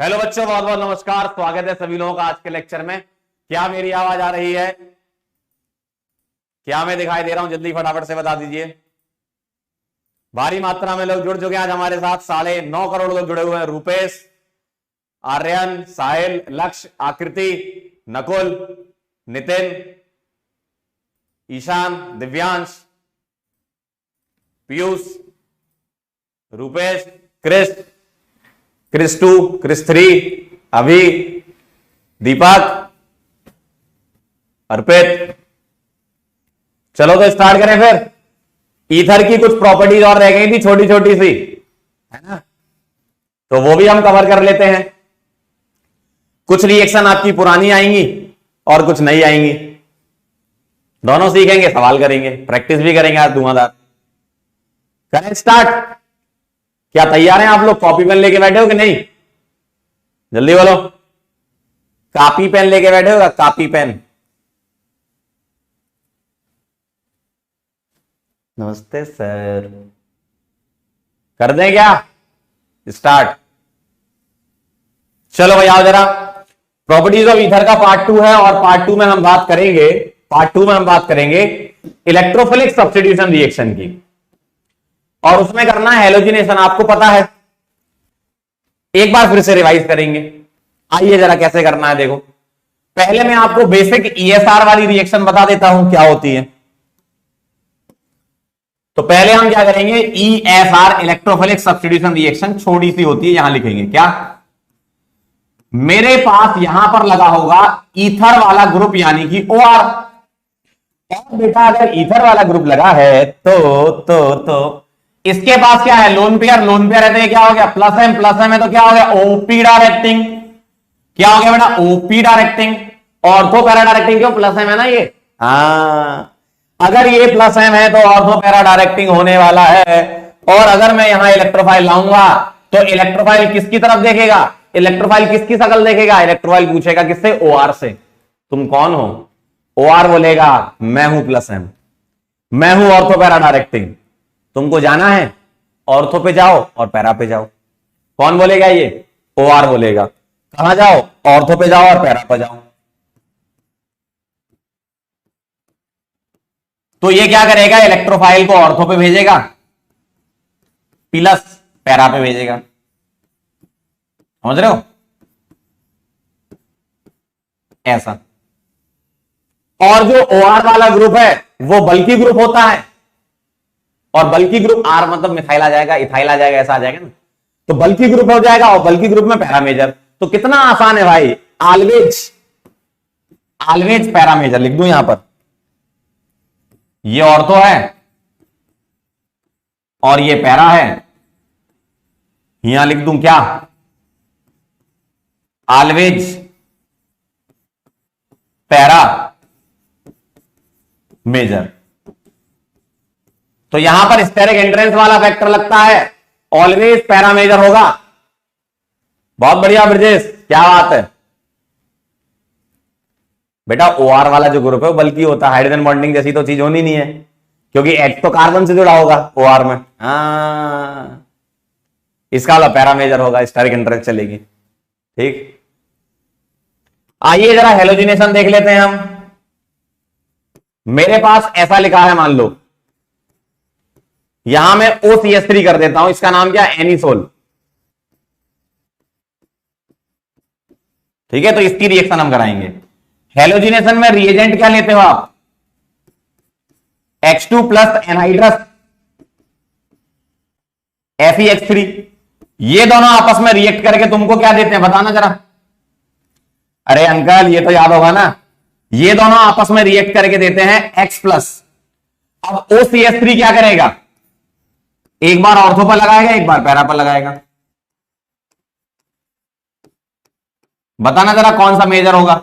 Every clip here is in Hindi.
हेलो बच्चों, बहुत बहुत नमस्कार। स्वागत है सभी लोगों का आज के लेक्चर में। क्या मेरी आवाज आ रही है? क्या मैं दिखाई दे रहा हूं? जल्दी फटाफट से बता दीजिए। भारी मात्रा में लोग जुड़ चुके हैं आज हमारे साथ। 9.5 करोड़ लोग जुड़े हुए हैं। Rupesh, Aryan, Sahil, Lakshya, Aakriti, Nakul, Nitin, Ishaan, Divyansh, Piyush, Rupesh, Chris, Chris 2, Chris 3, Abhi, दीपक, अर्पित। चलो तो स्टार्ट करें फिर। ईथर की कुछ प्रॉपर्टीज और रह गई थी छोटी छोटी सी, है ना, तो वो भी हम कवर कर लेते हैं। कुछ रिएक्शन आपकी पुरानी आएंगी और कुछ नई आएंगी। दोनों सीखेंगे, सवाल करेंगे, प्रैक्टिस भी करेंगे आज धुआंधार। करें स्टार्ट? क्या तैयार हैं आप लोग? कॉपी पेन लेके बैठे हो कि नहीं? जल्दी बोलो। कॉपी पेन लेके बैठे हो? Copy pen. नमस्ते सर। कर दें क्या स्टार्ट? चलो भाई आओ जरा। प्रॉपर्टीज ऑफ ईथर का पार्ट 2 है और पार्ट 2 में हम बात करेंगे इलेक्ट्रोफिलिक सब्स्टिट्यूशन रिएक्शन की। और उसमें करना है हेलोजिनेशन, आपको पता है। एक बार फिर से रिवाइज करेंगे। आइए जरा कैसे करना है देखो। पहले मैं आपको बेसिक ईएसआर वाली रिएक्शन बता देता हूं क्या होती है। तो पहले हम क्या करेंगे, ईएसआर इलेक्ट्रोफिलिक सब्स्टिट्यूशन रिएक्शन छोटी सी होती है, यहां लिखेंगे क्या। मेरे पास यहां पर लगा होगा ईथर वाला ग्रुप यानी कि ओआर। और बेटा अगर ईथर वाला ग्रुप लगा है तो इसके पास क्या है, लोन पेयर। लोन पेयर है तो क्या हो गया, प्लस एम। प्लस एम है तो क्या हो गया, ओपी डायरेक्टिंग। क्या हो गया बेटा, OP directing. Ortho para directing क्यों, प्लस एम है ना ये। अगर ये प्लस एम है तो ऑर्थो पैरा डायरेक्टिंग होने वाला है। और अगर मैं यहां इलेक्ट्रोफाइल लाऊंगा तो इलेक्ट्रोफाइल किसकी तरफ देखेगा, इलेक्ट्रोफाइल किसकी शकल देखेगा, इलेक्ट्रोफाइल पूछेगा किससे, ओआर से। तुम कौन हो? ओआर बोलेगा मैं हूं प्लस एम, मैं हूं ऑर्थो पैरा डायरेक्टिंग। तुमको जाना है, ऑर्थो पे जाओ और पैरा पे जाओ। कौन बोलेगा ये, ओआर बोलेगा। कहां जाओ, ऑर्थो पे जाओ और पैरा पे जाओ। तो ये क्या करेगा, इलेक्ट्रोफाइल को ऑर्थो पे भेजेगा, प्लस पैरा पे भेजेगा। समझ रहे हो, ऐसा। और जो ओआर वाला ग्रुप है वो बल्कि ग्रुप होता है। और बल्कि ग्रुप आर मतलब मिथाइल आ जाएगा, इथाइल आ जाएगा, ऐसा आ जाएगा ना। तो बल्कि ग्रुप हो जाएगा और बल्कि ग्रुप में पैरामेजर। तो कितना आसान है भाई, ऑलवेज पैरामेजर लिख दूं यहां पर। ये ऑर्थो है और ये पैरा है, यहां लिख दूं क्या, ऑलवेज पैरा मेजर। तो यहां पर स्टेरिक एंट्रेंस वाला फैक्टर लगता है, ऑलवेज पैरामेजर होगा। बहुत बढ़िया ब्रजेश, क्या बात है बेटा। ओआर वाला जो ग्रुप है वो बल्कि होता है, हाइड्रोजन बॉन्डिंग जैसी तो चीज होनी नहीं है, क्योंकि H तो कार्बन से जुड़ा होगा ओआर में। इसका वाला पैरामेजर होगा, स्टेरिक एंट्रेंस चलेगी। ठीक, आइए जरा हेलोजिनेशन देख लेते हैं हम। मेरे पास ऐसा लिखा है, मान लो यहां मैं OCH3 कर देता हूं, इसका नाम क्या है, एनिसोल। ठीक है, तो इसकी रिएक्शन हम कराएंगे। हेलोजिनेशन में रिएजेंट क्या लेते हो आप, H2 प्लस एनहाइड्रस FeH3। ये दोनों आपस में रिएक्ट करके तुमको क्या देते हैं बताना जरा। अरे अंकल ये तो याद होगा ना, ये दोनों आपस में रिएक्ट करके देते हैं X प्लस। अब OCH3 क्या करेगा, एक बार ऑर्थो पर लगाएगा, एक बार पैरा पर लगाएगा। बताना जरा कौन सा मेजर होगा,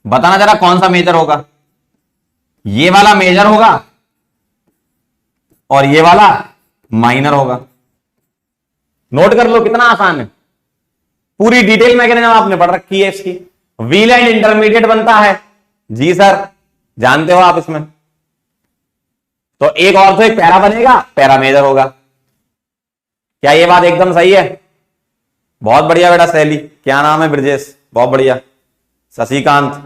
बताना जरा कौन सा मेजर होगा। ये वाला मेजर होगा और ये वाला माइनर होगा। नोट कर लो, कितना आसान है। पूरी डिटेल मैकेनिज्म आपने पढ़ रखी है इसकी। व्हील एंड इंटरमीडिएट बनता है, जी सर जानते हो आप इसमें। तो एक और तो एक पैरा बनेगा, पैरा मेजर होगा। क्या ये बात एकदम सही है? बहुत बढ़िया बेटा सहेली, क्या नाम है? ब्रजेश, बहुत बढ़िया। शशिकांत,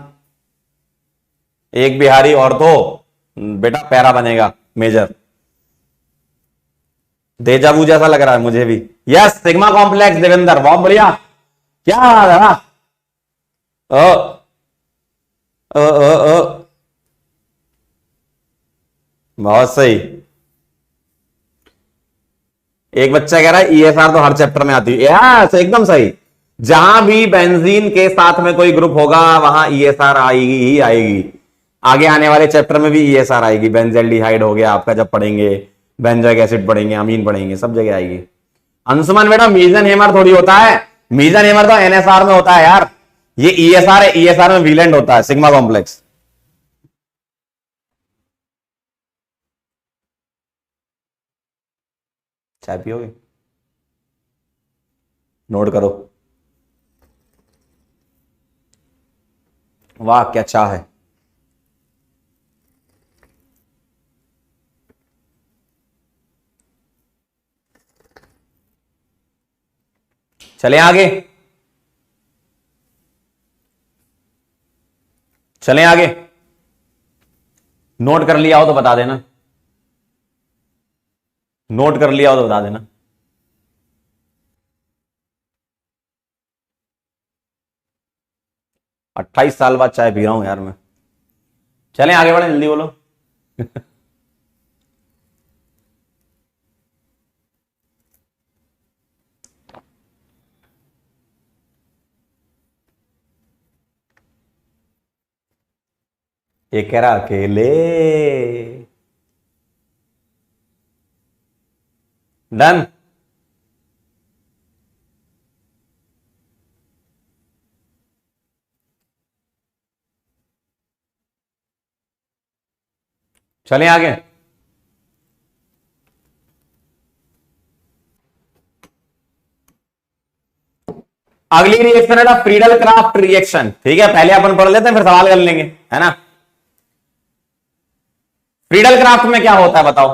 एक बिहारी और तो बेटा पैरा बनेगा मेजर। देजावू जैसा लग रहा है मुझे भी। यस, सिग्मा कॉम्प्लेक्स देवेंद्र, बहुत बढ़िया। क्या है? ओ, ओ, ओ, ओ, बहुत सही। एक बच्चा कह रहा है ईएसआर तो हर चैप्टर में आती है। यस, एकदम सही। जहां भी बेंजीन के साथ में कोई ग्रुप होगा वहां ईएसआर आएगी ही आएगी। आगे आने वाले चैप्टर में भी ईएसआर आएगी। बेंजेल्डिहाइड हो गया आपका, जब पढ़ेंगे बेंजोइक एसिड पढ़ेंगे, अमीन पढ़ेंगे, सब जगह आएगी। अंशुमन बेटा मीजन हेमर थोड़ी होता है, मीजन हेमर तो एनएसआर में होता है यार। ये ईएसआर है, ईएसआर में वीलेंट होता है, सिग्मा कॉम्प्लेक्स। चाय पियोगे? नोट करो। वाह क्या चाह है। चले आगे, चले आगे। नोट कर लिया हो तो बता देना, नोट कर लिया हो तो बता देना। अट्ठाईस साल बाद चाय पी रहा हूं यार मैं। चलें आगे बढ़े, जल्दी बोलो। ये कह रहा अकेले। डन। चलें आगे। अगली रिएक्शन है फ्रीडल क्राफ्ट रिएक्शन। ठीक है, पहले अपन पढ़ लेते हैं फिर सवाल कर लेंगे, है ना। फ्रीडल क्राफ्ट में क्या होता है बताओ?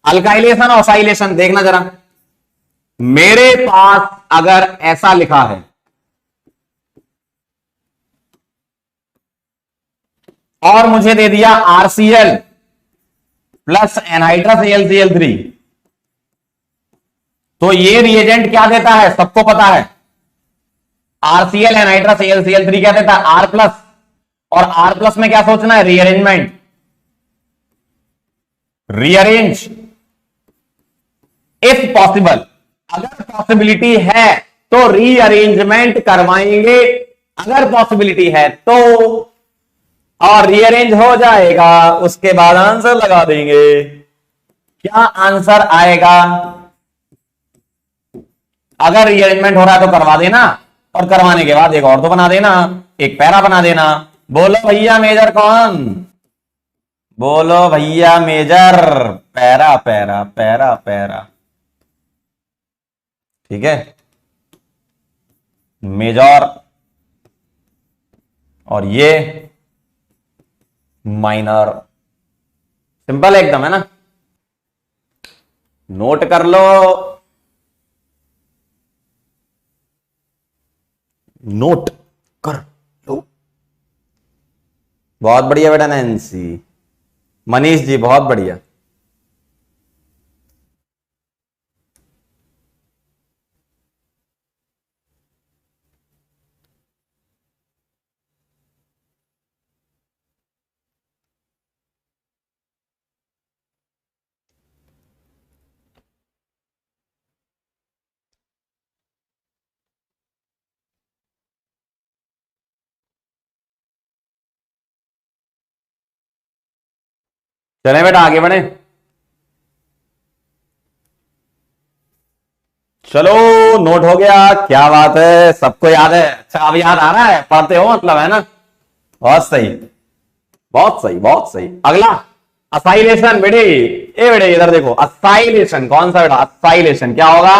अल्काइलेशन और ऑसाइलेशन। देखना जरा, मेरे पास अगर ऐसा लिखा है और मुझे दे दिया आरसीएल प्लस एनहाइड्रस AlCl3, तो ये रिएजेंट क्या देता है सबको पता है। आरसीएल एनहाइड्रस AlCl3 क्या देता है? R plus. और आर प्लस में क्या सोचना है? रीअरेंजमेंट। रीअरेंज इफ पॉसिबल, अगर पॉसिबिलिटी है तो रीअरेंजमेंट करवाएंगे, अगर पॉसिबिलिटी है तो, और रीअरेंज हो जाएगा उसके बाद आंसर लगा देंगे। क्या आंसर आएगा? अगर रीअरेंजमेंट हो रहा है तो करवा देना, और करवाने के बाद एक और तो बना देना, एक पैरा बना देना। बोलो भैया मेजर कौन? बोलो भैया major. Para para para para. ठीक है, मेजर, और ये माइनर। सिंपल एकदम, है ना। नोट कर लो, नोट कर लो। बहुत बढ़िया बेटा नैन्सी। मनीष जी बहुत बढ़िया। चले बेटा आगे बढ़े। चलो, नोट हो गया, क्या बात है, सबको याद है। अच्छा अब याद आ रहा है, पढ़ते हो मतलब, है ना। बहुत सही, बहुत सही, बहुत सही। अगला असाइलेशन। बेटे ए बेटे इधर देखो, असाइलेशन कौन सा बेटा? असाइलेशन क्या होगा?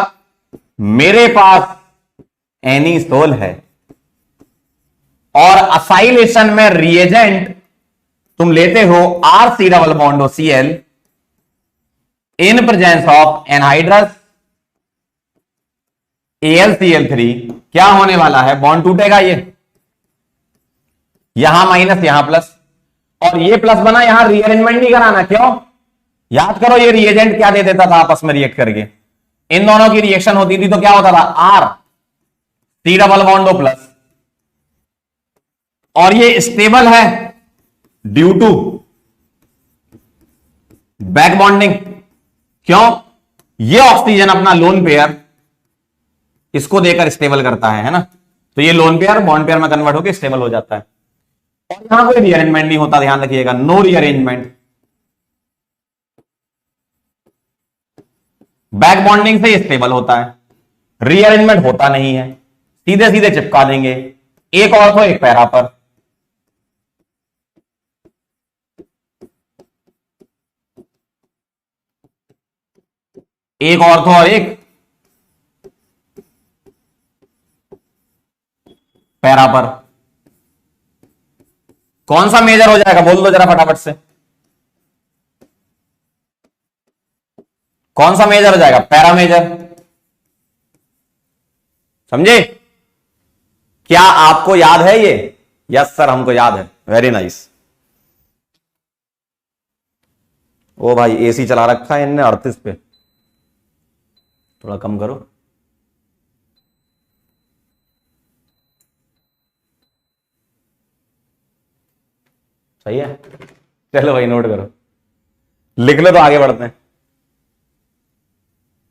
मेरे पास एनीसोल है और असाइलेशन में रिएजेंट तुम लेते हो RC double bond OCl in presence of anhydrous AlCl3 क्या होने वाला है, बॉन्ड टूटेगा, ये यहां माइनस यहां प्लस, और ये प्लस बना, यहां रीअरेंजमेंट नहीं कराना, क्यों? याद करो ये रिएजेंट क्या दे देता था आपस में रिएक्ट करके, इन दोनों की रिएक्शन होती थी तो क्या होता था, R C double bond O plus, और ये स्टेबल है ड्यू टू बैक बॉन्डिंग, क्यों? ये ऑक्सीजन अपना लोन पेयर इसको देकर स्टेबल करता है ना, तो ये लोन पेयर बॉन्ड पेयर में कन्वर्ट होकर स्टेबल हो जाता है, और यहां कोई रीअरेंजमेंट नहीं होता, ध्यान रखिएगा, नो रीअरेंजमेंट। बैक बॉन्डिंग से ये स्टेबल होता है, रीअरेंजमेंट होता नहीं है, सीधे सीधे चिपका देंगे, एक ऑर्थो एक पैरा पर, एक ऑर्थो और एक पैरा पर। कौन सा मेजर हो जाएगा, बोल दो जरा फटाफट से, कौन सा मेजर हो जाएगा, पैरा मेजर, समझे? क्या आपको याद है ये? यस सर हमको याद है, वेरी नाइस। ओ भाई एसी चला रखा है इनने 38 पे, थोड़ा कम करो। सही है, चलो भाई नोट करो, लिख लो तो आगे बढ़ते हैं।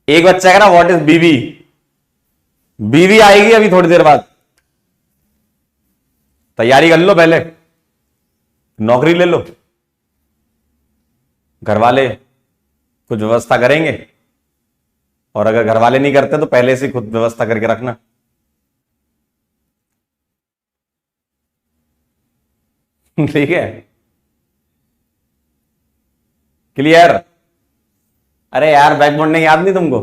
एक बच्चा कह रहा व्हाट इज बीवी, बीवी आएगी अभी थोड़ी देर बाद, तैयारी कर लो, पहले नौकरी ले लो, घर वाले कुछ व्यवस्था करेंगे, और अगर घर वाले नहीं करते तो पहले से खुद व्यवस्था करके रखना। ठीक है, क्लियर? अरे यार बैक बॉन्डिंग याद नहीं तुमको?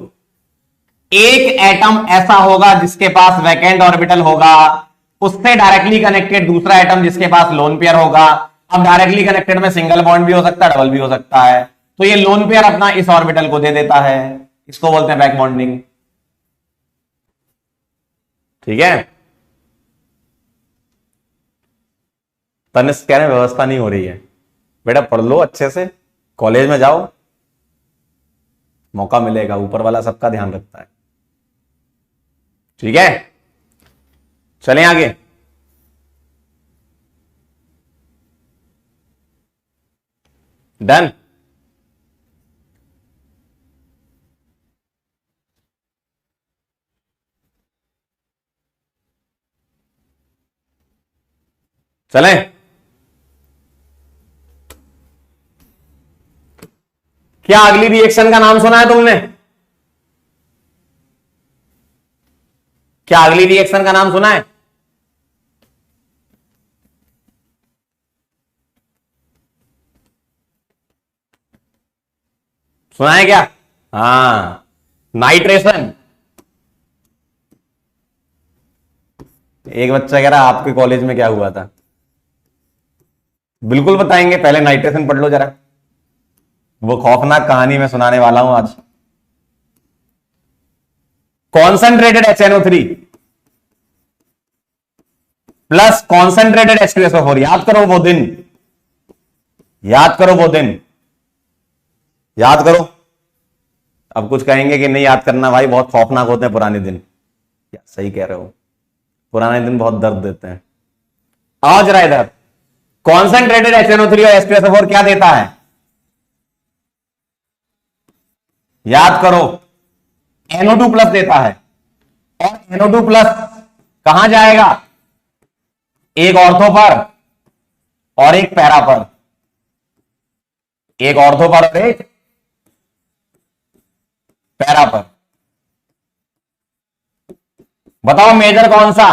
एक एटम ऐसा होगा जिसके पास वैकेंट ऑर्बिटल होगा, उससे डायरेक्टली कनेक्टेड दूसरा एटम जिसके पास लोन पेयर होगा। अब डायरेक्टली कनेक्टेड में सिंगल बॉन्ड भी हो सकता है, डबल भी हो सकता है, तो ये लोन पेयर अपना इस ऑर्बिटल को दे देता है, इसको बोलते हैं बैक बॉन्डिंग। ठीक है, तनिष्क कह रहे हैं व्यवस्था नहीं हो रही है, बेटा पढ़ लो अच्छे से, कॉलेज में जाओ, मौका मिलेगा, ऊपर वाला सबका ध्यान रखता है। ठीक है, चलें आगे। डन। चलें, क्या अगली रिएक्शन का नाम सुना है तुमने? क्या अगली रिएक्शन का नाम सुना है? सुना है क्या? हाँ, नाइट्रेशन। एक बच्चा कह रहा आपके कॉलेज में क्या हुआ था, बिल्कुल बताएंगे, पहले नाइट्रेशन पढ़ लो जरा, वो खौफनाक कहानी मैं सुनाने वाला हूं आज। Concentrated HNO3 plus concentrated H2SO4, याद करो वो दिन, याद करो वो दिन, याद करो। अब कुछ कहेंगे कि नहीं याद करना भाई, बहुत खौफनाक होते हैं पुराने दिन। या सही कह रहे हो, पुराने दिन बहुत दर्द देते हैं। आओ जरा इधर, कॉन्सेंट्रेटेड HNO3 और H2SO4 क्या देता है, याद करो, NO2 प्लस देता है, और NO2 प्लस कहां जाएगा, एक ऑर्थो पर और एक पैरा पर, एक ऑर्थो पर और एक पैरा पर। बताओ मेजर कौन सा,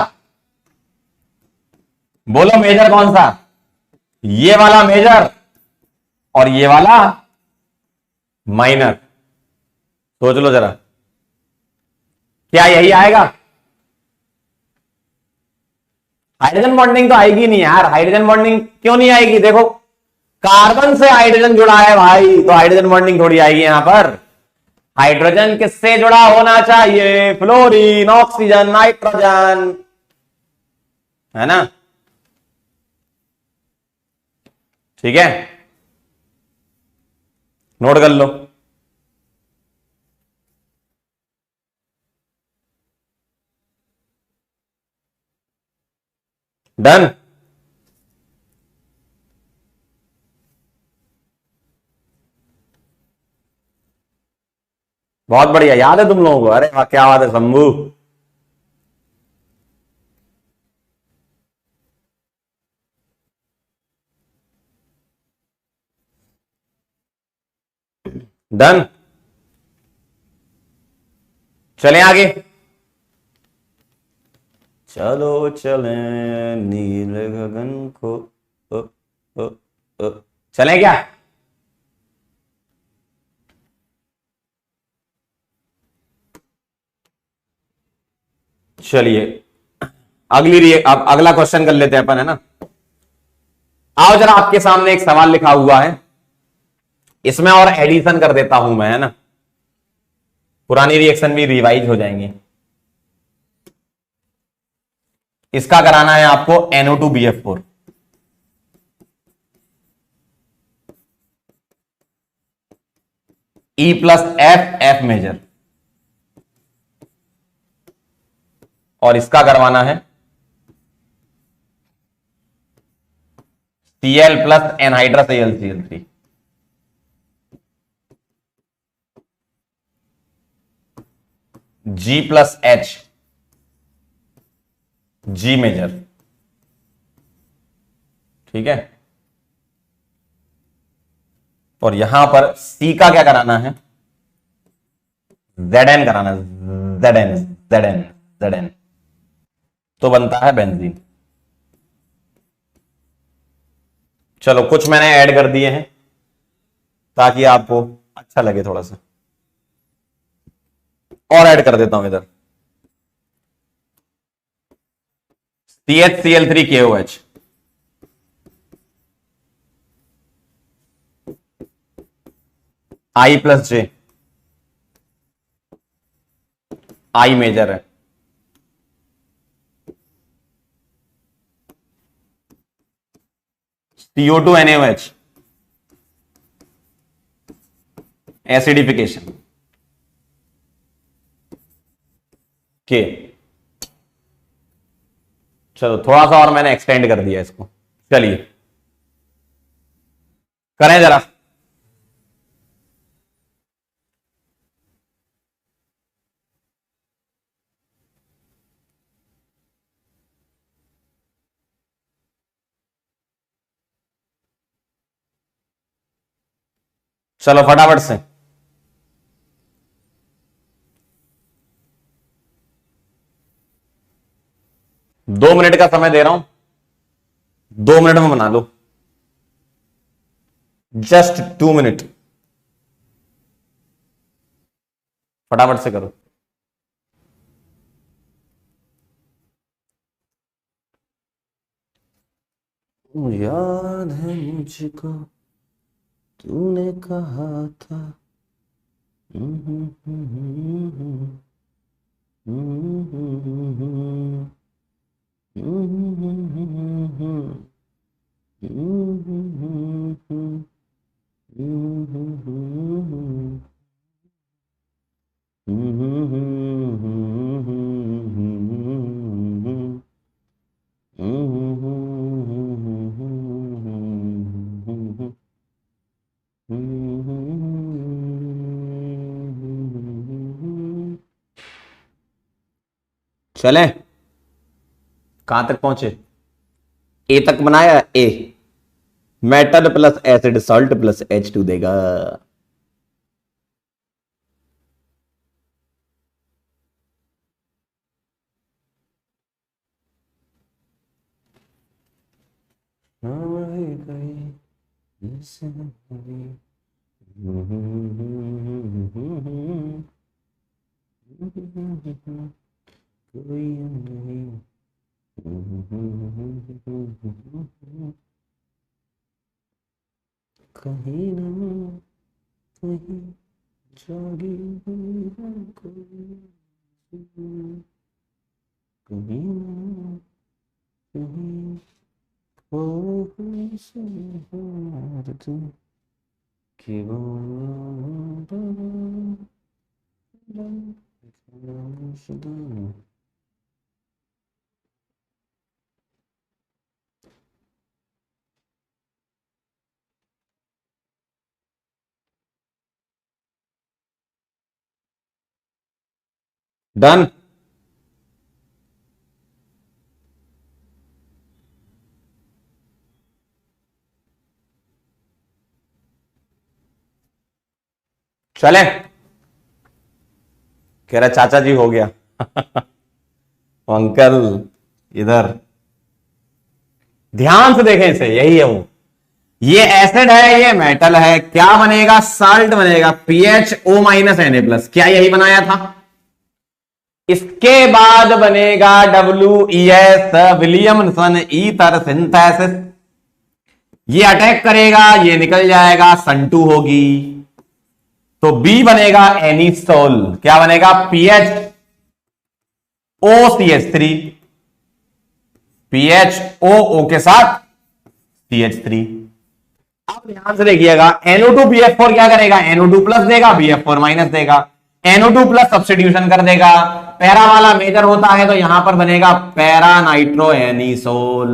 बोलो मेजर कौन सा, ये वाला मेजर और ये वाला माइनर। सोच लो जरा, क्या यही आएगा? हाइड्रोजन बॉन्डिंग तो आएगी नहीं यार, हाइड्रोजन बॉन्डिंग क्यों नहीं आएगी? देखो कार्बन से हाइड्रोजन जुड़ा है भाई, तो हाइड्रोजन बॉन्डिंग थोड़ी आएगी यहां पर। हाइड्रोजन किससे जुड़ा होना चाहिए? फ्लोरीन, ऑक्सीजन, नाइट्रोजन, है ना? ठीक है, नोट कर लो। डन। बहुत बढ़िया, याद है तुम लोगों को? अरे वाह, क्या बात है शंभू। डन। चलें आगे। चलो चले नील गगन को, ओ, ओ, ओ। चलें क्या? चलिए, अब अगला क्वेश्चन कर लेते हैं अपन, है ना? आओ जरा, आपके सामने एक सवाल लिखा हुआ है, इसमें और एडिशन कर देता हूं मैं, है ना? पुरानी रिएक्शन भी रिवाइज हो जाएंगी। इसका कराना है आपको NO2BF4। E+F मेजर, और इसका करवाना है Cl+ anhydrous AlCl3। G+H, G major. ठीक है, और यहां पर C का क्या कराना है? Zn कराना है, Zn, Zn, Zn। तो बनता है बेंजीन। चलो, कुछ मैंने ऐड कर दिए हैं ताकि आपको अच्छा लगे थोड़ा सा, और ऐड कर देता हूं इधर। CHCl3KOH, I+J, I मेजर है। CO2NaOH, एसिडिफिकेशन के। चलो, थोड़ा सा और मैंने एक्सटेंड कर दिया इसको। चलिए करें जरा। चलो फटाफट से। दो मिनट का समय दे रहा हूं, 2 मिनट में बना लो। जस्ट 2 मिनट, फटाफट से करो। याद है मुझको, तूने कहा था। चले, कहां तक पहुंचे? ए तक बनाया। A metal plus acid salt plus H2 देगा। कोई नहीं, कहीं ना कहीं जागी हुई हमको कहीं ना कहीं खो गई से हार तुम कि वो डन। चले, कह रहा चाचा जी हो गया। अंकल इधर ध्यान से देखें इसे, यही है वो। ये एसिड है, ये मेटल है, क्या बनेगा? साल्ट बनेगा, PHO-Na+। क्या यही बनाया था? इसके बाद बनेगा WES, विलियमसन ईथर सिंथेसिस। ये अटैक करेगा, ये निकल जाएगा, संटू होगी, तो बी बनेगा एनिसोल। क्या बनेगा? PHOCH3, PHOO के साथ CH3। अब ध्यान से देखिएगा, NO2BF4 क्या करेगा? NO2+ देगा, BF4- देगा। NO2+ सब्स्टिट्यूशन कर देगा, पैरा वाला मेजर होता है, तो यहां पर बनेगा पैरा नाइट्रो एनिसोल,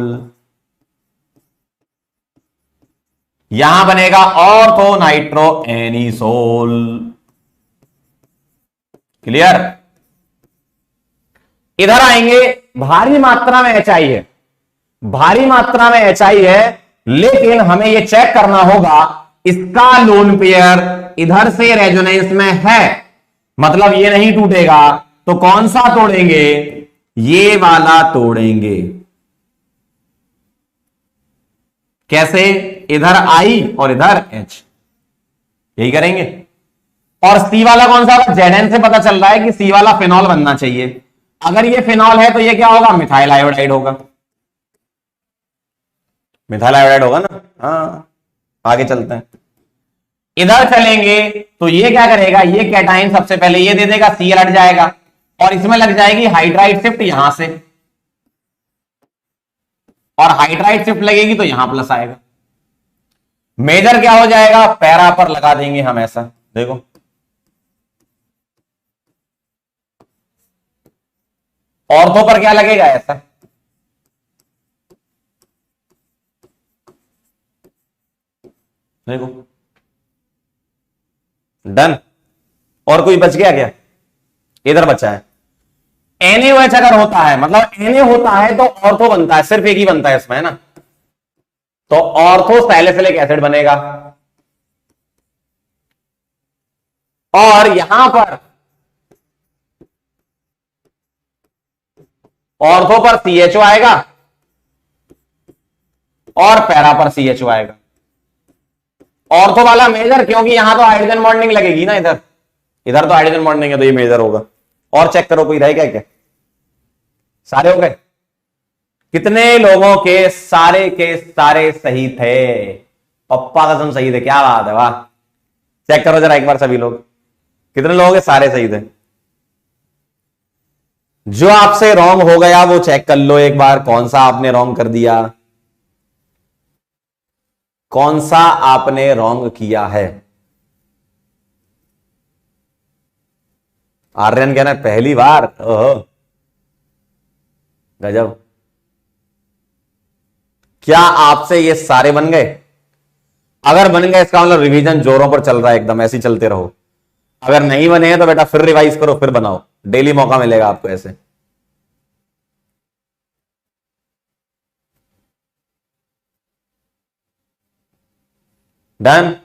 यहां बनेगा ऑर्थो नाइट्रो एनिसोल। क्लियर? इधर आएंगे, भारी मात्रा में HI है, भारी मात्रा में HI है, लेकिन हमें यह चेक करना होगा इसका लोन पेयर इधर से रेजोनेंस में है, मतलब ये नहीं टूटेगा, तो कौन सा तोड़ेंगे? ये वाला तोड़ेंगे। कैसे? इधर I और इधर H, यही करेंगे। और C वाला कौन सा होगा? Zn से पता चल रहा है कि C वाला फिनॉल बनना चाहिए। अगर ये फिनॉल है तो ये क्या होगा? मिथाइल आयोडाइड होगा, मिथाइल आयोडाइड होगा ना। हाँ, आगे चलते हैं, इधर चलेंगे तो ये क्या करेगा? ये कैटाइन सबसे पहले ये दे देगा, Cl हट जाएगा, और इसमें लग जाएगी हाइड्राइड शिफ्ट यहां से, और हाइड्राइड शिफ्ट लगेगी तो यहां प्लस आएगा। मेजर क्या हो जाएगा? पैरा पर लगा देंगे हम ऐसा, देखो ऑर्थो पर क्या लगेगा? ऐसा। देखो, डन। और कोई बच गया क्या? इधर बचा है। NaOH अगर होता है, मतलब Na होता है तो ऑर्थो बनता है, सिर्फ एक ही बनता है इसमें, है ना, तो ऑर्थो सैलिसिलिक एसिड बनेगा। और यहां पर ऑर्थो पर CHO आएगा और पैरा पर CHO आएगा। ऑर्थो वाला मेजर, क्योंकि यहां तो हाइड्रोजन बॉन्डिंग लगेगी ना, इधर इधर तो हाइड्रोजन बॉन्डिंग है, तो ये मेजर होगा। और चेक करो, कोई रह गया क्या? सारे हो गए? कितने लोगों के सारे सही थे? पप्पा कसम सही थे, क्या बात है, वाह। चेक करो जरा एक बार सभी लोग, कितने लोगों के सारे सही थे? जो आपसे रॉन्ग हो गया वो चेक कर लो एक बार, कौन सा आपने रॉन्ग कर दिया, कौन सा आपने रॉन्ग किया है। आर्यन कहना पहली बार, ओहो गजब। क्या आपसे ये सारे बन गए? अगर बन गए इसका मतलब रिवीजन जोरों पर चल रहा है, एकदम ऐसे ही चलते रहो। अगर नहीं बने हैं तो बेटा फिर रिवाइज करो, फिर बनाओ, डेली मौका मिलेगा आपको ऐसे। डन।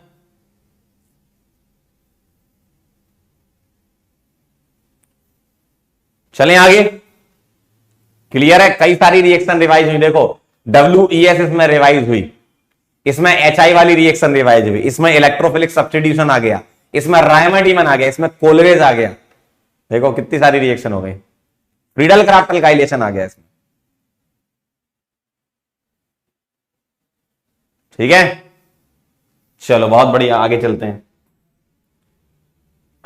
चलें आगे। क्लियर है? कई सारी रिएक्शन रिवाइज हुई, देखो WES इसमें रिवाइज हुई, इसमें HI वाली रिएक्शन रिवाइज हुई, इसमें इलेक्ट्रोफिलिक सब्स्टिट्यूशन आ गया, इसमें रायमाडीमन आ गया, इसमें कोलवेज आ गया। देखो कितनी सारी रिएक्शन हो गई, फ्रीडल क्राफ्ट अल्काइलेशन आ गया इसमें। ठीक है, चलो बहुत बढ़िया, आगे चलते हैं।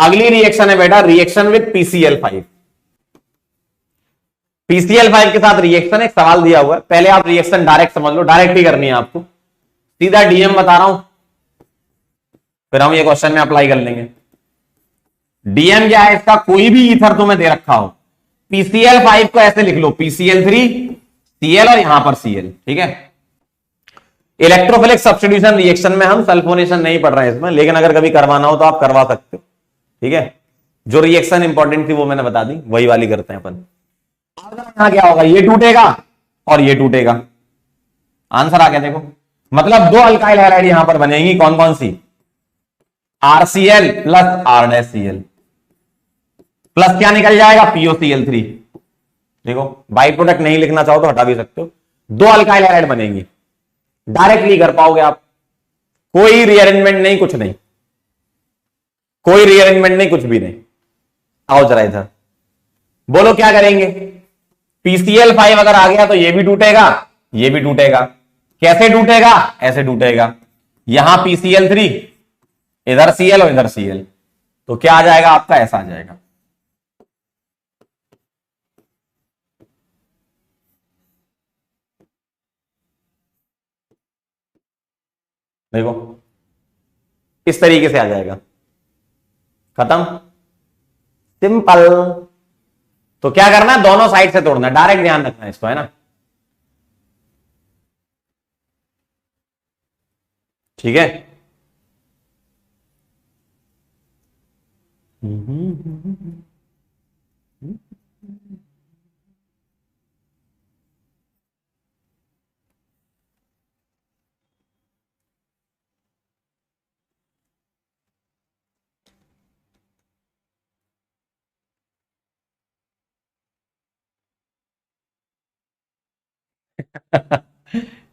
अगली रिएक्शन है बेटा रिएक्शन विद PCl5। PCl5 के साथ रिएक्शन, एक सवाल दिया हुआ है, पहले आप रिएक्शन डायरेक्ट समझ लो, डायरेक्ट ही करनी है आपको, सीधा डीएम बता रहा हूं, फिर हम ये क्वेश्चन में अप्लाई कर लेंगे। डीएम क्या है इसका, कोई भी ईथर तुम्हें दे रखा हो, PCl5 को ऐसे लिख लो PCl3 Cl और यहां पर Cl, ठीक है। इलेक्ट्रोफिलिक सब्स्टिट्यूशन रिएक्शन में हम सल्फोनेशन नहीं पढ़ रहे हैं इसमें, लेकिन अगर कभी करवाना हो तो आप करवा सकते हो, ठीक है। जो रिएक्शन इंपॉर्टेंट थी वो मैंने बता दी, वही वाली करते हैं अपन। यहां क्या होगा, ये टूटेगा और ये टूटेगा, आंसर आ गया देखो। मतलब दो अल्काइल हैलाइड यहां पर बनेगी, कौन कौन सी, RCl प्लस R-Cl प्लस क्या निकल जाएगा, POCl3। देखो बाई प्रोडक्ट नहीं लिखना चाहो तो हटा भी सकते हो, दो अल्काइल हैलाइड बनेंगी, डायरेक्टली कर पाओगे आप, कोई रीअरेंजमेंट नहीं, कुछ नहीं, कोई रीअरेंजमेंट नहीं, कुछ भी नहीं। आओ जरा इधर, बोलो क्या करेंगे। PCl5 अगर आ गया तो ये भी टूटेगा, ये भी टूटेगा, कैसे टूटेगा, ऐसे टूटेगा, यहां PCl3 इधर Cl और इधर Cl, तो क्या आ जाएगा आपका, ऐसा आ जाएगा। देखो इस तरीके से आ जाएगा, खत्म, सिंपल। तो क्या करना है, दोनों साइड से तोड़ना है, डायरेक्ट ध्यान रखना है इसको, है ना, ठीक है।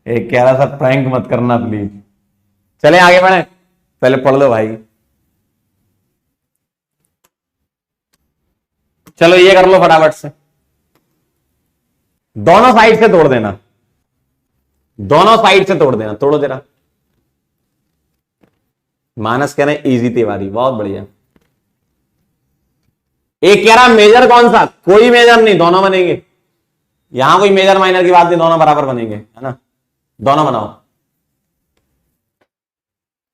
एक कह रहा था प्रैंक मत करना प्लीज। चले आगे बढ़े, पहले पढ़ लो भाई। चलो ये कर लो फटाफट से, दोनों साइड से तोड़ देना, दोनों साइड से तोड़ देना, तोड़ो जरा। मानस कह रहे इजी तिवारी, बहुत बढ़िया। एक कह रहा मेजर कौन सा, कोई मेजर नहीं, दोनों बनेंगे, यहां कोई मेजर माइनर की बात नहीं, दोनों बराबर बनेंगे, है ना, दोनों बनाओ,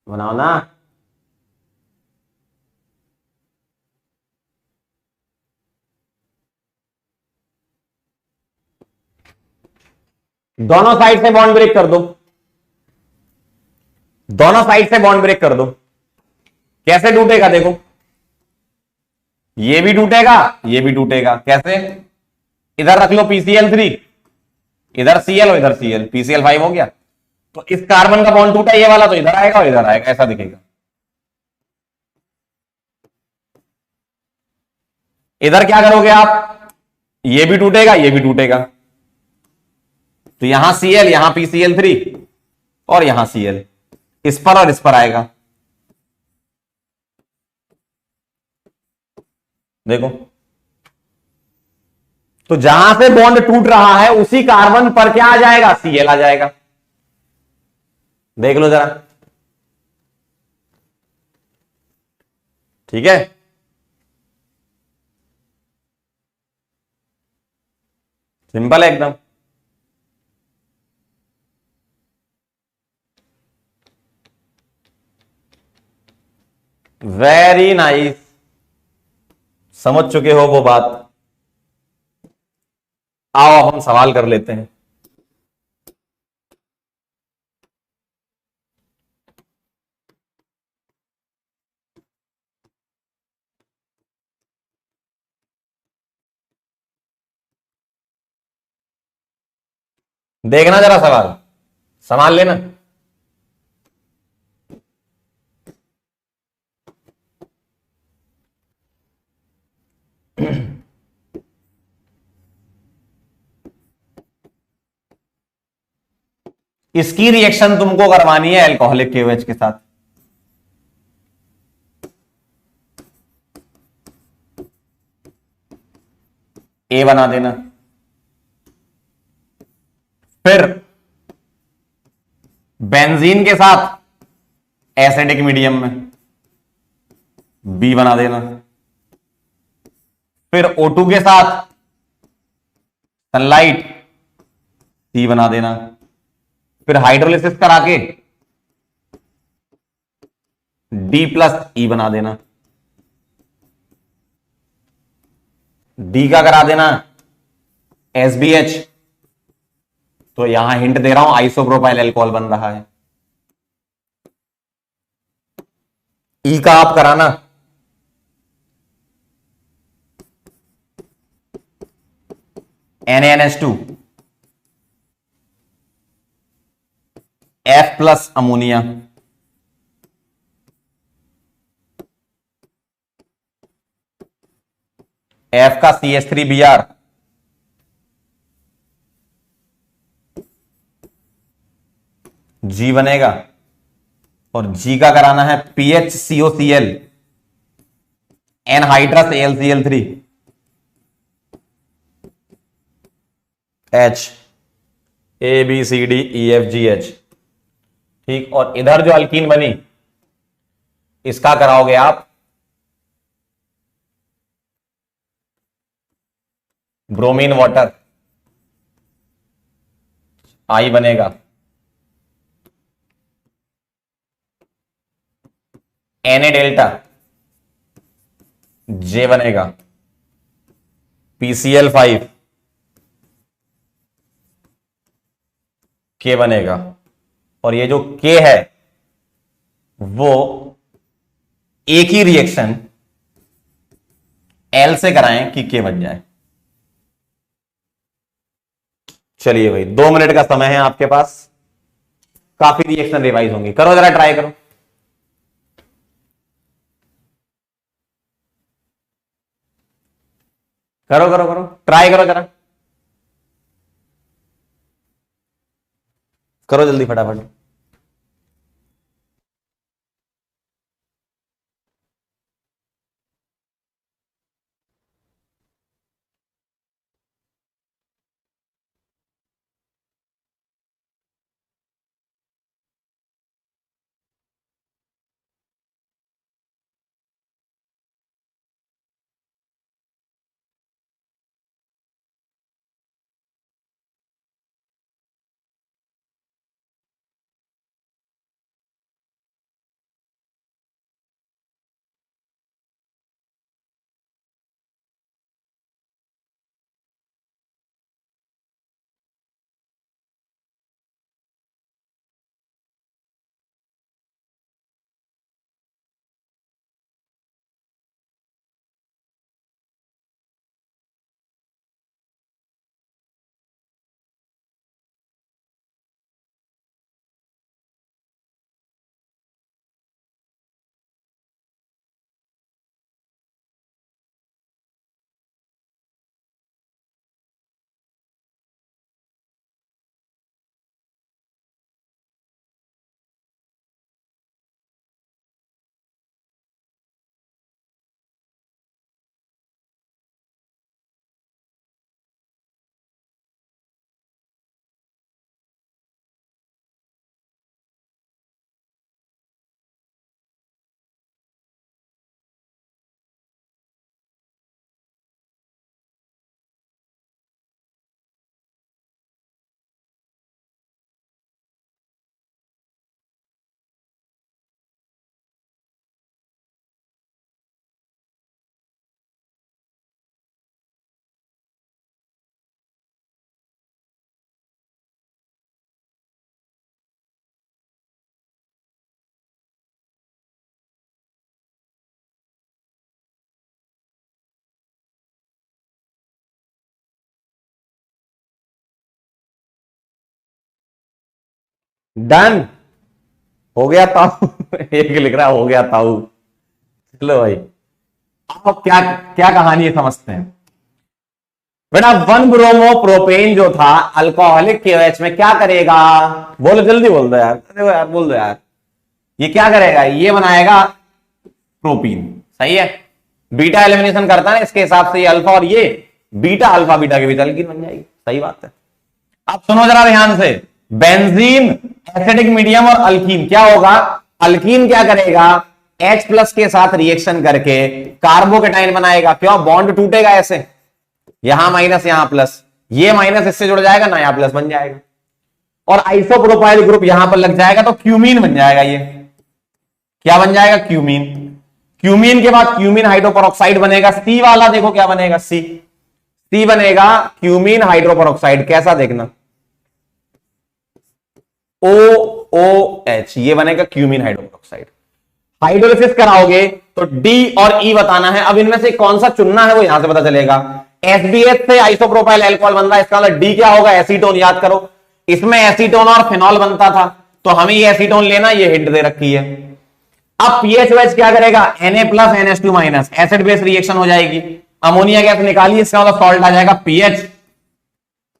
बनाओ ना। दोनों साइड से बॉन्ड ब्रेक कर दो, दोनों साइड से बॉन्ड ब्रेक कर दो। कैसे टूटेगा देखो, ये भी टूटेगा, ये भी टूटेगा, कैसे, इधर रख लो PCl3, इधर Cl और इधर Cl, PCl5 हो गया, तो इस कार्बन का बॉन्ड टूटा ये वाला, तो इधर आएगा और इधर आएगा, ऐसा दिखेगा। इधर क्या करोगे आप, ये भी टूटेगा, ये भी टूटेगा, तो यहां Cl, यहां PCl3 और यहां Cl, इस पर और इस पर आएगा, देखो। तो जहां से बॉन्ड टूट रहा है उसी कार्बन पर क्या आ जाएगा, Cl आ जाएगा, देख लो जरा, ठीक है। सिंपल है एकदम। वेरी नाइस, समझ चुके हो वो बात। आओ हम सवाल कर लेते हैं। देखना जरा सवाल, संभाल लेना। इसकी रिएक्शन तुमको करवानी है अल्कोहलिक KOH के साथ, ए बना देना, फिर बेंजीन के साथ एसिडिक मीडियम में, बी बना देना। फिर O2 के साथ सनलाइट, सी बना देना। फिर हाइड्रोलिसिस करा के D+E बना देना। डी का करा देना SBH। तो यहां हिंट दे रहा हूं, आइसोप्रोपाइल अल्कोहल बन रहा है। ई का आप कराना NaNH2, F+ अमोनिया, F का CH3Br, G बनेगा। और G का कराना है PHCOCl, anhydrous AlCl3, H, ABCDEFGH। ठीक, और इधर जो अल्कीन बनी इसका कराओगे आप ब्रोमीन वाटर, आई बनेगा। Na डेल्टा, J बनेगा। PCl5, K बनेगा। और ये जो K है वो एक ही रिएक्शन L से कराएं कि K बन जाए। चलिए भाई, 2 मिनट का समय है आपके पास, काफी रिएक्शन रिवाइज होंगी। करो जरा, ट्राई करो। करो करो करो, ट्राई करो जरा, करो जल्दी फटाफट। डन हो गया ताऊ। एक लिख रहा हो गया ताऊ। चलो भाई, अब क्या क्या कहानी है समझते हैं। बेटा 1 ब्रोमो प्रोपेन जो था अल्कोहलिक KOH में क्या करेगा, बोलो जल्दी बोल दो यार, देखो यार बोल दो यार, ये क्या करेगा, ये बनाएगा प्रोपीन। सही है, बीटा एलिमिनेशन करता है इसके हिसाब से ये अल्फा, और ये बीटा अल्फा बीटा के बीच अल्कीन बन जाएगी। सही बात है। अब सुनो जरा ध्यान से, बेंजीन एसिडिक मीडियम और अल्कीन क्या होगा, अल्कीन क्या करेगा, H प्लस के साथ रिएक्शन करके कार्बोकेटाइन बनाएगा। क्यों? बॉन्ड टूटेगा ऐसे, यहां माइनस यहां प्लस, ये माइनस इससे जुड़ जाएगा, नया प्लस बन जाएगा और आइसोप्रोपाइल ग्रुप यहां पर लग जाएगा तो क्यूमीन बन जाएगा। ये क्या बन जाएगा? क्यूमीन। क्यूमीन के बाद क्यूमीन हाइड्रोपेरोक्साइड बनेगा। सी वाला देखो क्या बनेगा, सी सी बनेगा क्यूमीन हाइड्रोपेरोक्साइड। कैसा? देखना, OOH, ये बनेगा क्यूमीन हाइड्रोपेरोक्साइड। हाइड्रोलिसिस कराओगे तो डी और ई बताना है। अब इनमें से कौन सा चुनना है वो यहां से पता चलेगा। एसबीएच से आइसोप्रोपाइल अल्कोहल बन रहा है, इसका मतलब डी क्या होगा? एसीटोन। याद करो, इसमें एसीटोन और फिनॉल बनता था, तो हमें ये एसीटोन लेना, ये हिंट दे रखी है। अब पीएच वेच क्या करेगा? Na plus NH2 minus, acid base reaction हो जाएगी, अमोनिया गैस निकाली, इसका मतलब सॉल्ट आ जाएगा पीएच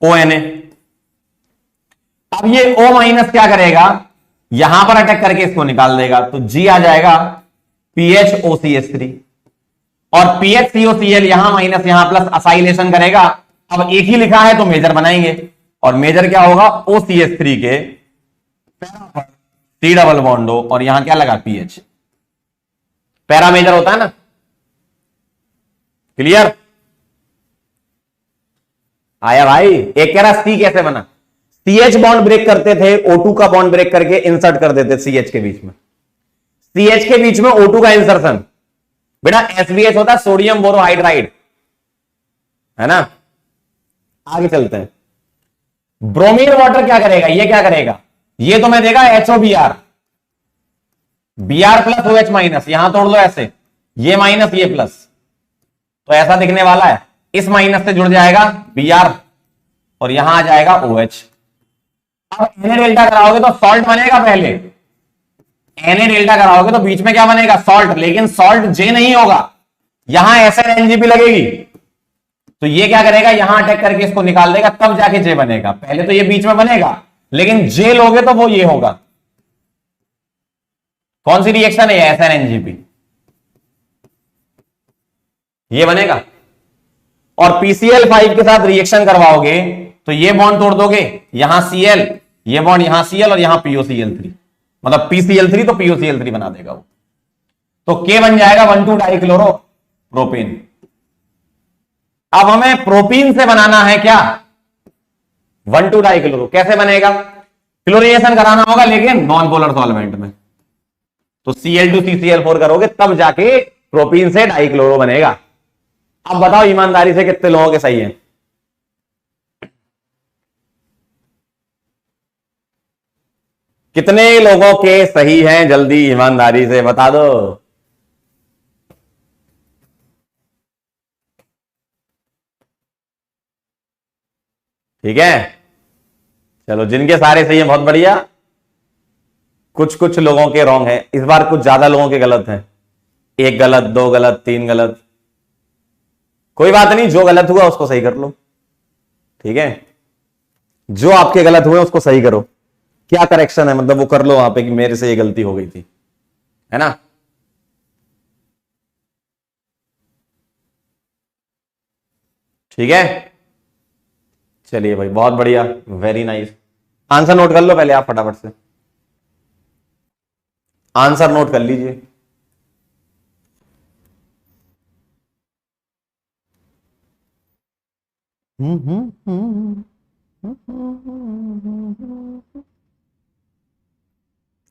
ONA। अब ये O माइनस क्या करेगा? यहां पर अटैक करके इसको निकाल देगा, तो G आ जाएगा PHOCH3 और PHCOCl यहां माइनस यहां प्लस असाइलेशन करेगा। अब एक ही लिखा है तो मेजर बनाएंगे, और मेजर क्या होगा? OCH3 के C डबल बॉन्ड हो और यहां क्या लगा? पीएच। पैरामेजर होता है ना, क्लियर? आया भाई? एक कह रहा सी कैसे बना? CH बॉन्ड ब्रेक करते थे, O2 का बॉन्ड ब्रेक करके इंसर्ट कर देते CH के बीच में, CH के बीच में O2 का इंसर्शन। बेटा SBH होता है सोडियम बोरोहाइड्राइड, है ना? आगे चलते हैं। ब्रोमीन वाटर क्या करेगा? ये क्या करेगा? ये तो मैं देगा HOBr, Br plus OH minus, यहां तोड़ लो ऐसे, ये माइनस ये प्लस, तो ऐसा दिखने वाला है। इस माइनस से जुड़ जाएगा Br और यहां आ जाएगा OH। अब Na डेल्टा कराओगे तो सॉल्ट बनेगा पहले, Na डेल्टा कराओगे तो बीच में क्या बनेगा? सॉल्ट। लेकिन सॉल्ट J नहीं होगा, यहां SNNGP लगेगी, तो ये क्या करेगा? यहां अटैक करके इसको निकाल देगा, तब जाके J बनेगा। पहले तो ये बीच में बनेगा, लेकिन J लोगे तो वो ये होगा। कौन सी रिएक्शन है? SNNGP, ये बनेगा। और PCl5 के साथ रिएक्शन करवाओगे तो ये बॉन्ड तोड़ दोगे, यहां Cl, ये बॉन्ड यहां Cl और यहां POCl3, मतलब PCl3 तो POCl3 बना देगा वो, तो K बन जाएगा 1,2 डाइक्लोरो प्रोपेन। अब हमें प्रोपीन से बनाना है क्या? 1,2 डाइक्लोरो। कैसे बनेगा? क्लोरीनेशन कराना होगा, लेकिन नॉन पोलर सॉल्वेंट में, तो Cl2CCl4 करोगे तब जाके प्रोपीन से डाइक्लोरो बनेगा। अब बताओ ईमानदारी से कितने लोगों के सही है? कितने लोगों के सही हैं? जल्दी ईमानदारी से बता दो। ठीक है, चलो, जिनके सारे सही है बहुत बढ़िया। कुछ कुछ लोगों के रॉन्ग है, इस बार कुछ ज्यादा लोगों के गलत हैं, 1 गलत, 2 गलत, 3 गलत। कोई बात नहीं, जो गलत हुआ उसको सही कर लो, ठीक है? जो आपके गलत हुए उसको सही करो। क्या करेक्शन है, मतलब वो कर लो वहां पे कि मेरे से ये गलती हो गई थी, है ना? ठीक है, चलिए भाई, बहुत बढ़िया, वेरी नाइस। आंसर नोट कर लो पहले आप फटाफट से, आंसर नोट कर लीजिए।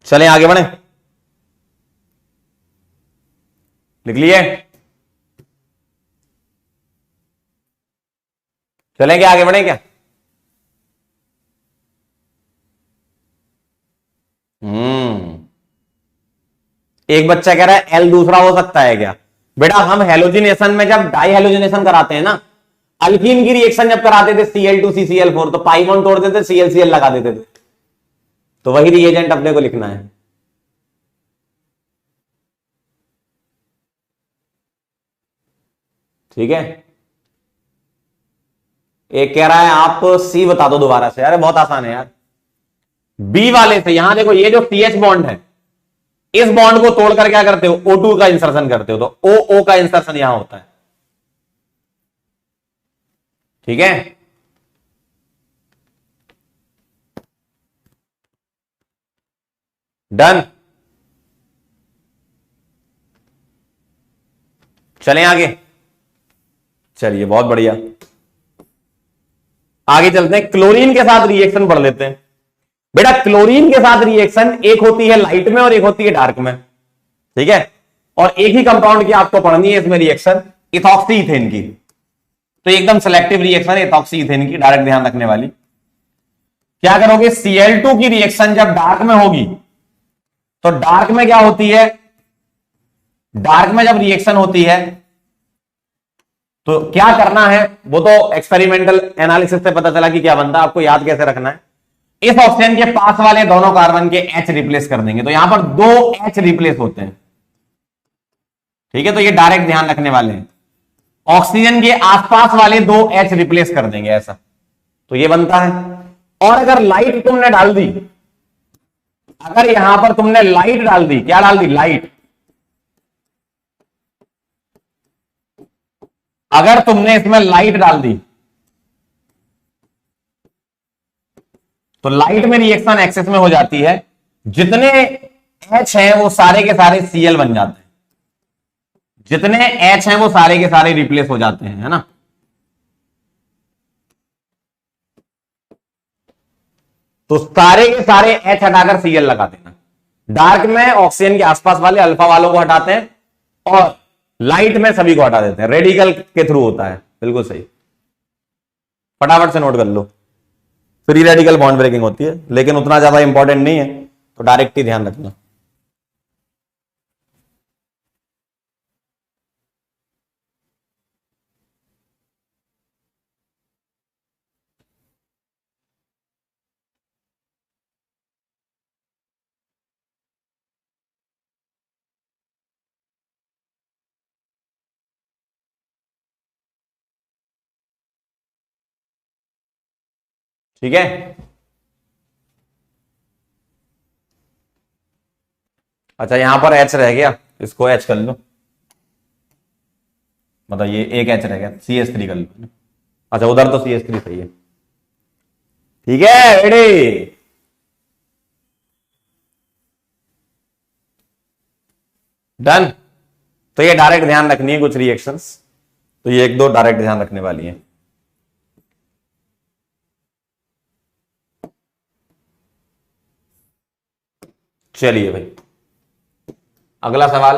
चलें आगे बढ़े, लिख लिए? चलेंगे आगे बढ़े क्या? एक बच्चा कह रहा है एल दूसरा हो सकता है क्या? बेटा हम हेलोजिनेशन में जब डाई हेलोजिनेशन कराते हैं ना, अल्कीन की रिएक्शन जब कराते थे Cl2CCl4, तो पाई बॉन्ड तोड़ देते, ClCl लगा देते थे, तो वही रिएजेंट अपने को लिखना है। ठीक है, एक कह रहा है आप सी बता दो दोबारा से। अरे बहुत आसान है यार, बी वाले से। यहां देखो, ये जो CH बॉन्ड है, इस बॉन्ड को तोड़कर क्या करते हो? O2 का इंसर्शन करते हो, तो OO का इंसर्शन यहां होता है। ठीक है, डन। चलें आगे, चलिए बहुत बढ़िया, आगे चलते हैं। क्लोरीन के साथ रिएक्शन पढ़ लेते हैं। बेटा क्लोरीन के साथ रिएक्शन एक होती है लाइट में और एक होती है डार्क में, ठीक है, और एक ही कंपाउंड की आपको पढ़नी है इसमें रिएक्शन, इथॉक्सी इथेन की। तो एकदम सेलेक्टिव रिएक्शन है इथॉक्सी इथेन की, डायरेक्ट ध्यान रखने वाली। क्या करोगे, Cl2 की रिएक्शन जब डार्क में होगी, तो डार्क में क्या होती है, डार्क में जब रिएक्शन होती है तो क्या करना है, वो तो एक्सपेरिमेंटल एनालिसिस से पता चला कि क्या बनता है, आपको याद कैसे रखना है। इस ऑक्सीजन के पास वाले दोनों कार्बन के H रिप्लेस कर देंगे, तो यहां पर 2 H रिप्लेस होते हैं, ठीक है, तो ये डायरेक्ट ध्यान रखने वाले हैं। ऑक्सीजन के आसपास वाले 2 H रिप्लेस कर देंगे ऐसा, तो ये बनता है। और अगर लाइट तुमने डाल दी, अगर यहां पर तुमने लाइट डाल दी, क्या डाल दी, लाइट, अगर तुमने इसमें लाइट डाल दी तो लाइट में रिएक्शन एक्सेस में हो जाती है, जितने H हैं वो सारे के सारे Cl बन जाते हैं, जितने H हैं वो सारे के सारे रिप्लेस हो जाते हैं, है ना। तो सारे के सारे H हटाकर Cl लगा देना। डार्क में ऑक्सीजन के आसपास वाले अल्फा वालों को हटाते हैं और लाइट में सभी को हटा देते हैं, रेडिकल के थ्रू होता है, बिल्कुल सही, फटाफट से नोट कर लो। फ्री रेडिकल बॉन्ड ब्रेकिंग होती है, लेकिन उतना ज्यादा इंपॉर्टेंट नहीं है, तो डायरेक्ट ही ध्यान रखना। ठीक है, अच्छा यहां पर H रह गया, इसको H कर लो, मतलब ये एक H रह गया, CH3 कर लो। अच्छा उधर तो CH3 सही है, ठीक है, रेडी। डन। तो ये डायरेक्ट ध्यान रखनी है कुछ रिएक्शंस, तो ये एक दो डायरेक्ट ध्यान रखने वाली है। चलिए भाई, अगला सवाल,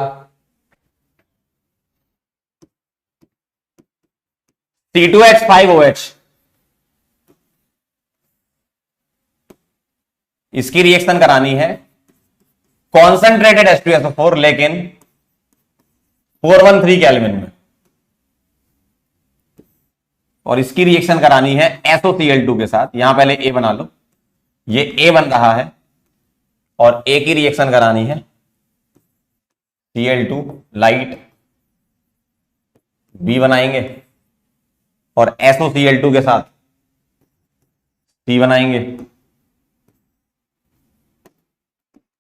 C2H5OH, इसकी रिएक्शन करानी है कॉन्सेंट्रेटेड H2SO4 लेकिन 413 केल्विन में, और इसकी रिएक्शन करानी है SOCl2 के साथ। यहां पहले A बना लो, ये A बन रहा है, और A की रिएक्शन करानी है Cl2 लाइट, B बनाएंगे, और SOCl2 के साथ C बनाएंगे,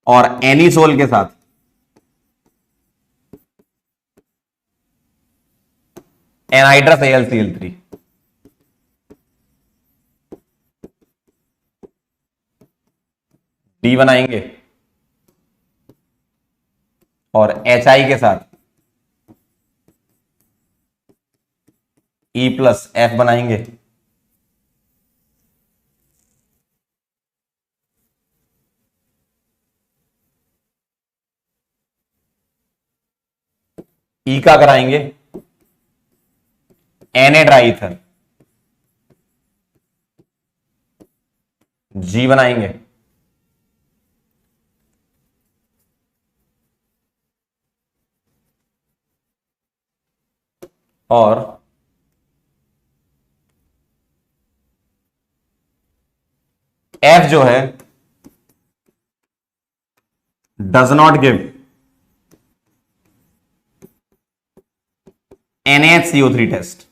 और एनिसोल के साथ एनहाइड्रस AlCl3। D बनाएंगे, और HI के साथ E+F बनाएंगे, E का कराएंगे Na ट्राईथर, G बनाएंगे, और F जो है does not give NaHCO3 test.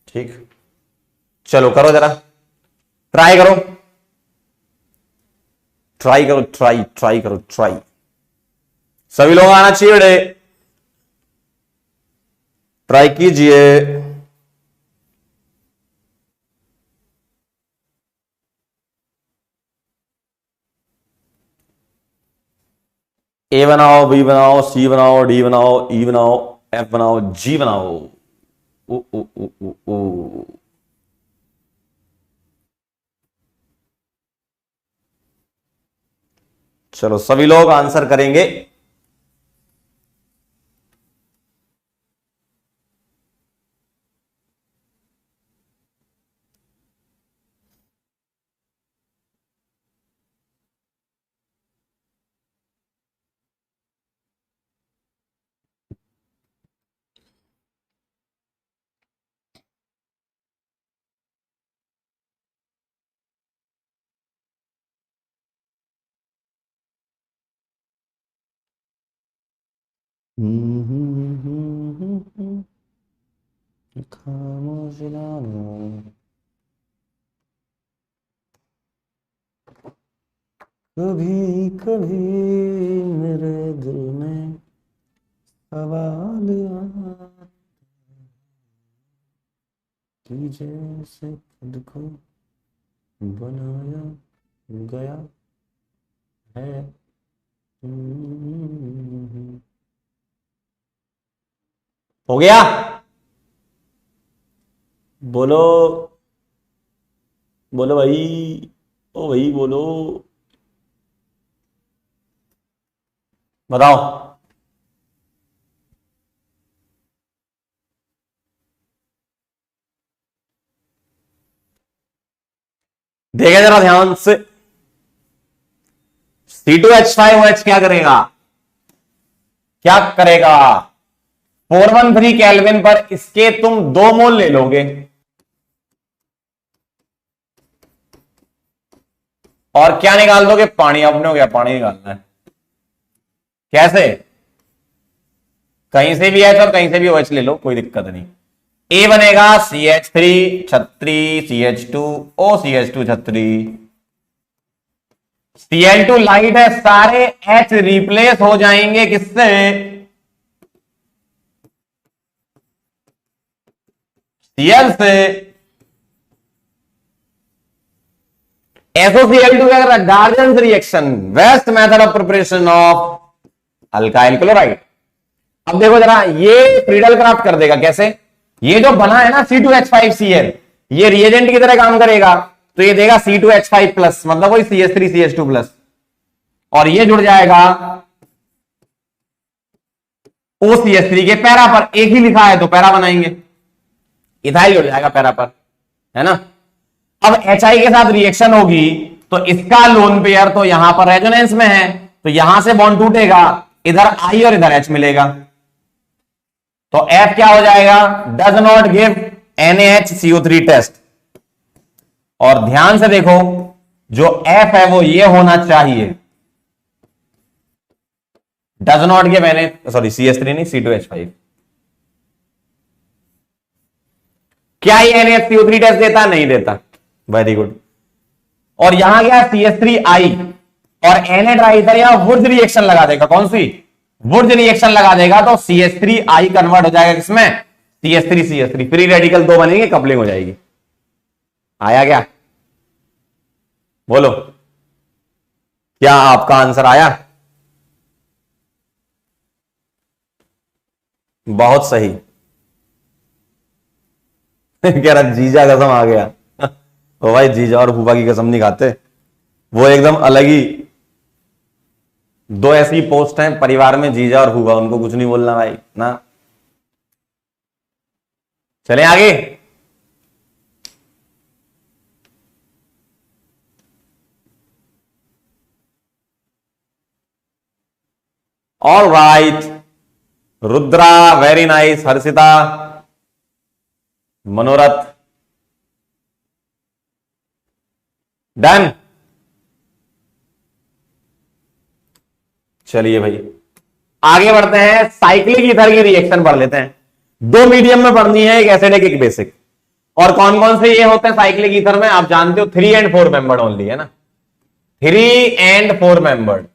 ठीक, चलो करो जरा, ट्राई करो, ट्राई करो, ट्राई ट्राई करो, ट्राई, सभी लोग आना चाहिए बेटे, ट्राई कीजिए। ए बनाओ, बी बनाओ, सी बनाओ, डी बनाओ, ई बनाओ, एफ बनाओ, जी बनाओ। उ, उ, उ, उ, उ। चलो सभी लोग आंसर करेंगे। खामोश कभी कभी मेरे दिल में सवाल आता कि जैसे खुद को बनाया गया है। हो गया? बोलो बोलो भाई, ओ भाई बोलो, बताओ। देखे जरा ध्यान से। C2H5OH क्या करेगा? क्या करेगा? 413 केल्विन पर इसके तुम 2 मोल ले लोगे और क्या निकाल दोगे? पानी। अपने हो गया, पानी निकालना है। कैसे? कहीं से भी H और कहीं से भी OH ले लो, कोई दिक्कत नहीं। ए बनेगा CH3 छत्री, CH2 OCH2 छत्री। Cl2 लाइट है, सारे H रिप्लेस हो जाएंगे किससे? Cl से। SOCl2 क्या कर रहा है? Darzens reaction, best method of preparation of alkyl chloride. अब देखो जरा, ये फ्रीडल क्राफ्ट कर देगा कैसे? ये जो बना है ना C2H5Cl, ये रिएजेंट की तरह काम करेगा, तो ये देगा C2H5 प्लस, मतलब वही CH3CH2 प्लस, और ये जुड़ जाएगा OCH3 के पैरा पर। एक ही लिखा है तो पैरा बनाएंगे, इथाइल जुड़ जाएगा पैरा पर, है ना। अब HI के साथ रिएक्शन होगी तो इसका लोन पेयर तो यहां पर रेजोनेंस में है, तो यहां से बॉन्ड टूटेगा, इधर I और इधर H मिलेगा, तो F क्या हो जाएगा? Does not give NaHCO3 test. और ध्यान से देखो, जो F है वो ये होना चाहिए, डज नॉट गिव CH3 नहीं, C2H5। क्या ये NaHCO3 टेस्ट देता? नहीं देता। Very good. और यहां क्या? CH3I और Na ट्राई इधर यहां वुड्स रिएक्शन लगा देगा। कौन सी? वुड्स रिएक्शन लगा देगा, तो CH3I कन्वर्ट हो जाएगा किसमें? CH3CH3। फ्री रेडिकल 2 बनेंगे, कपलिंग हो जाएगी। आया क्या? बोलो, क्या आपका आंसर आया? बहुत सही। कह रहा जीजा कसम आ गया। ओ भाई, जीजा और फूफा की कसम नहीं खाते, वो एकदम अलग ही। 2 ऐसी पोस्ट हैं परिवार में, जीजा और फूफा, उनको कुछ नहीं बोलना भाई ना। चलें आगे। All right, Rudra very nice, Harshita, मनोरथ, डन। चलिए भाई आगे बढ़ते हैं, साइक्लिक ईथर की रिएक्शन पढ़ लेते हैं। 2 मीडियम में पढ़नी है, एक एसिडिक एक बेसिक। और कौन कौन से ये होते हैं साइक्लिक ईथर में? आप जानते हो 3 and 4 मेंबर्ड ओनली, है ना। 3 and 4 मेंबर्ड,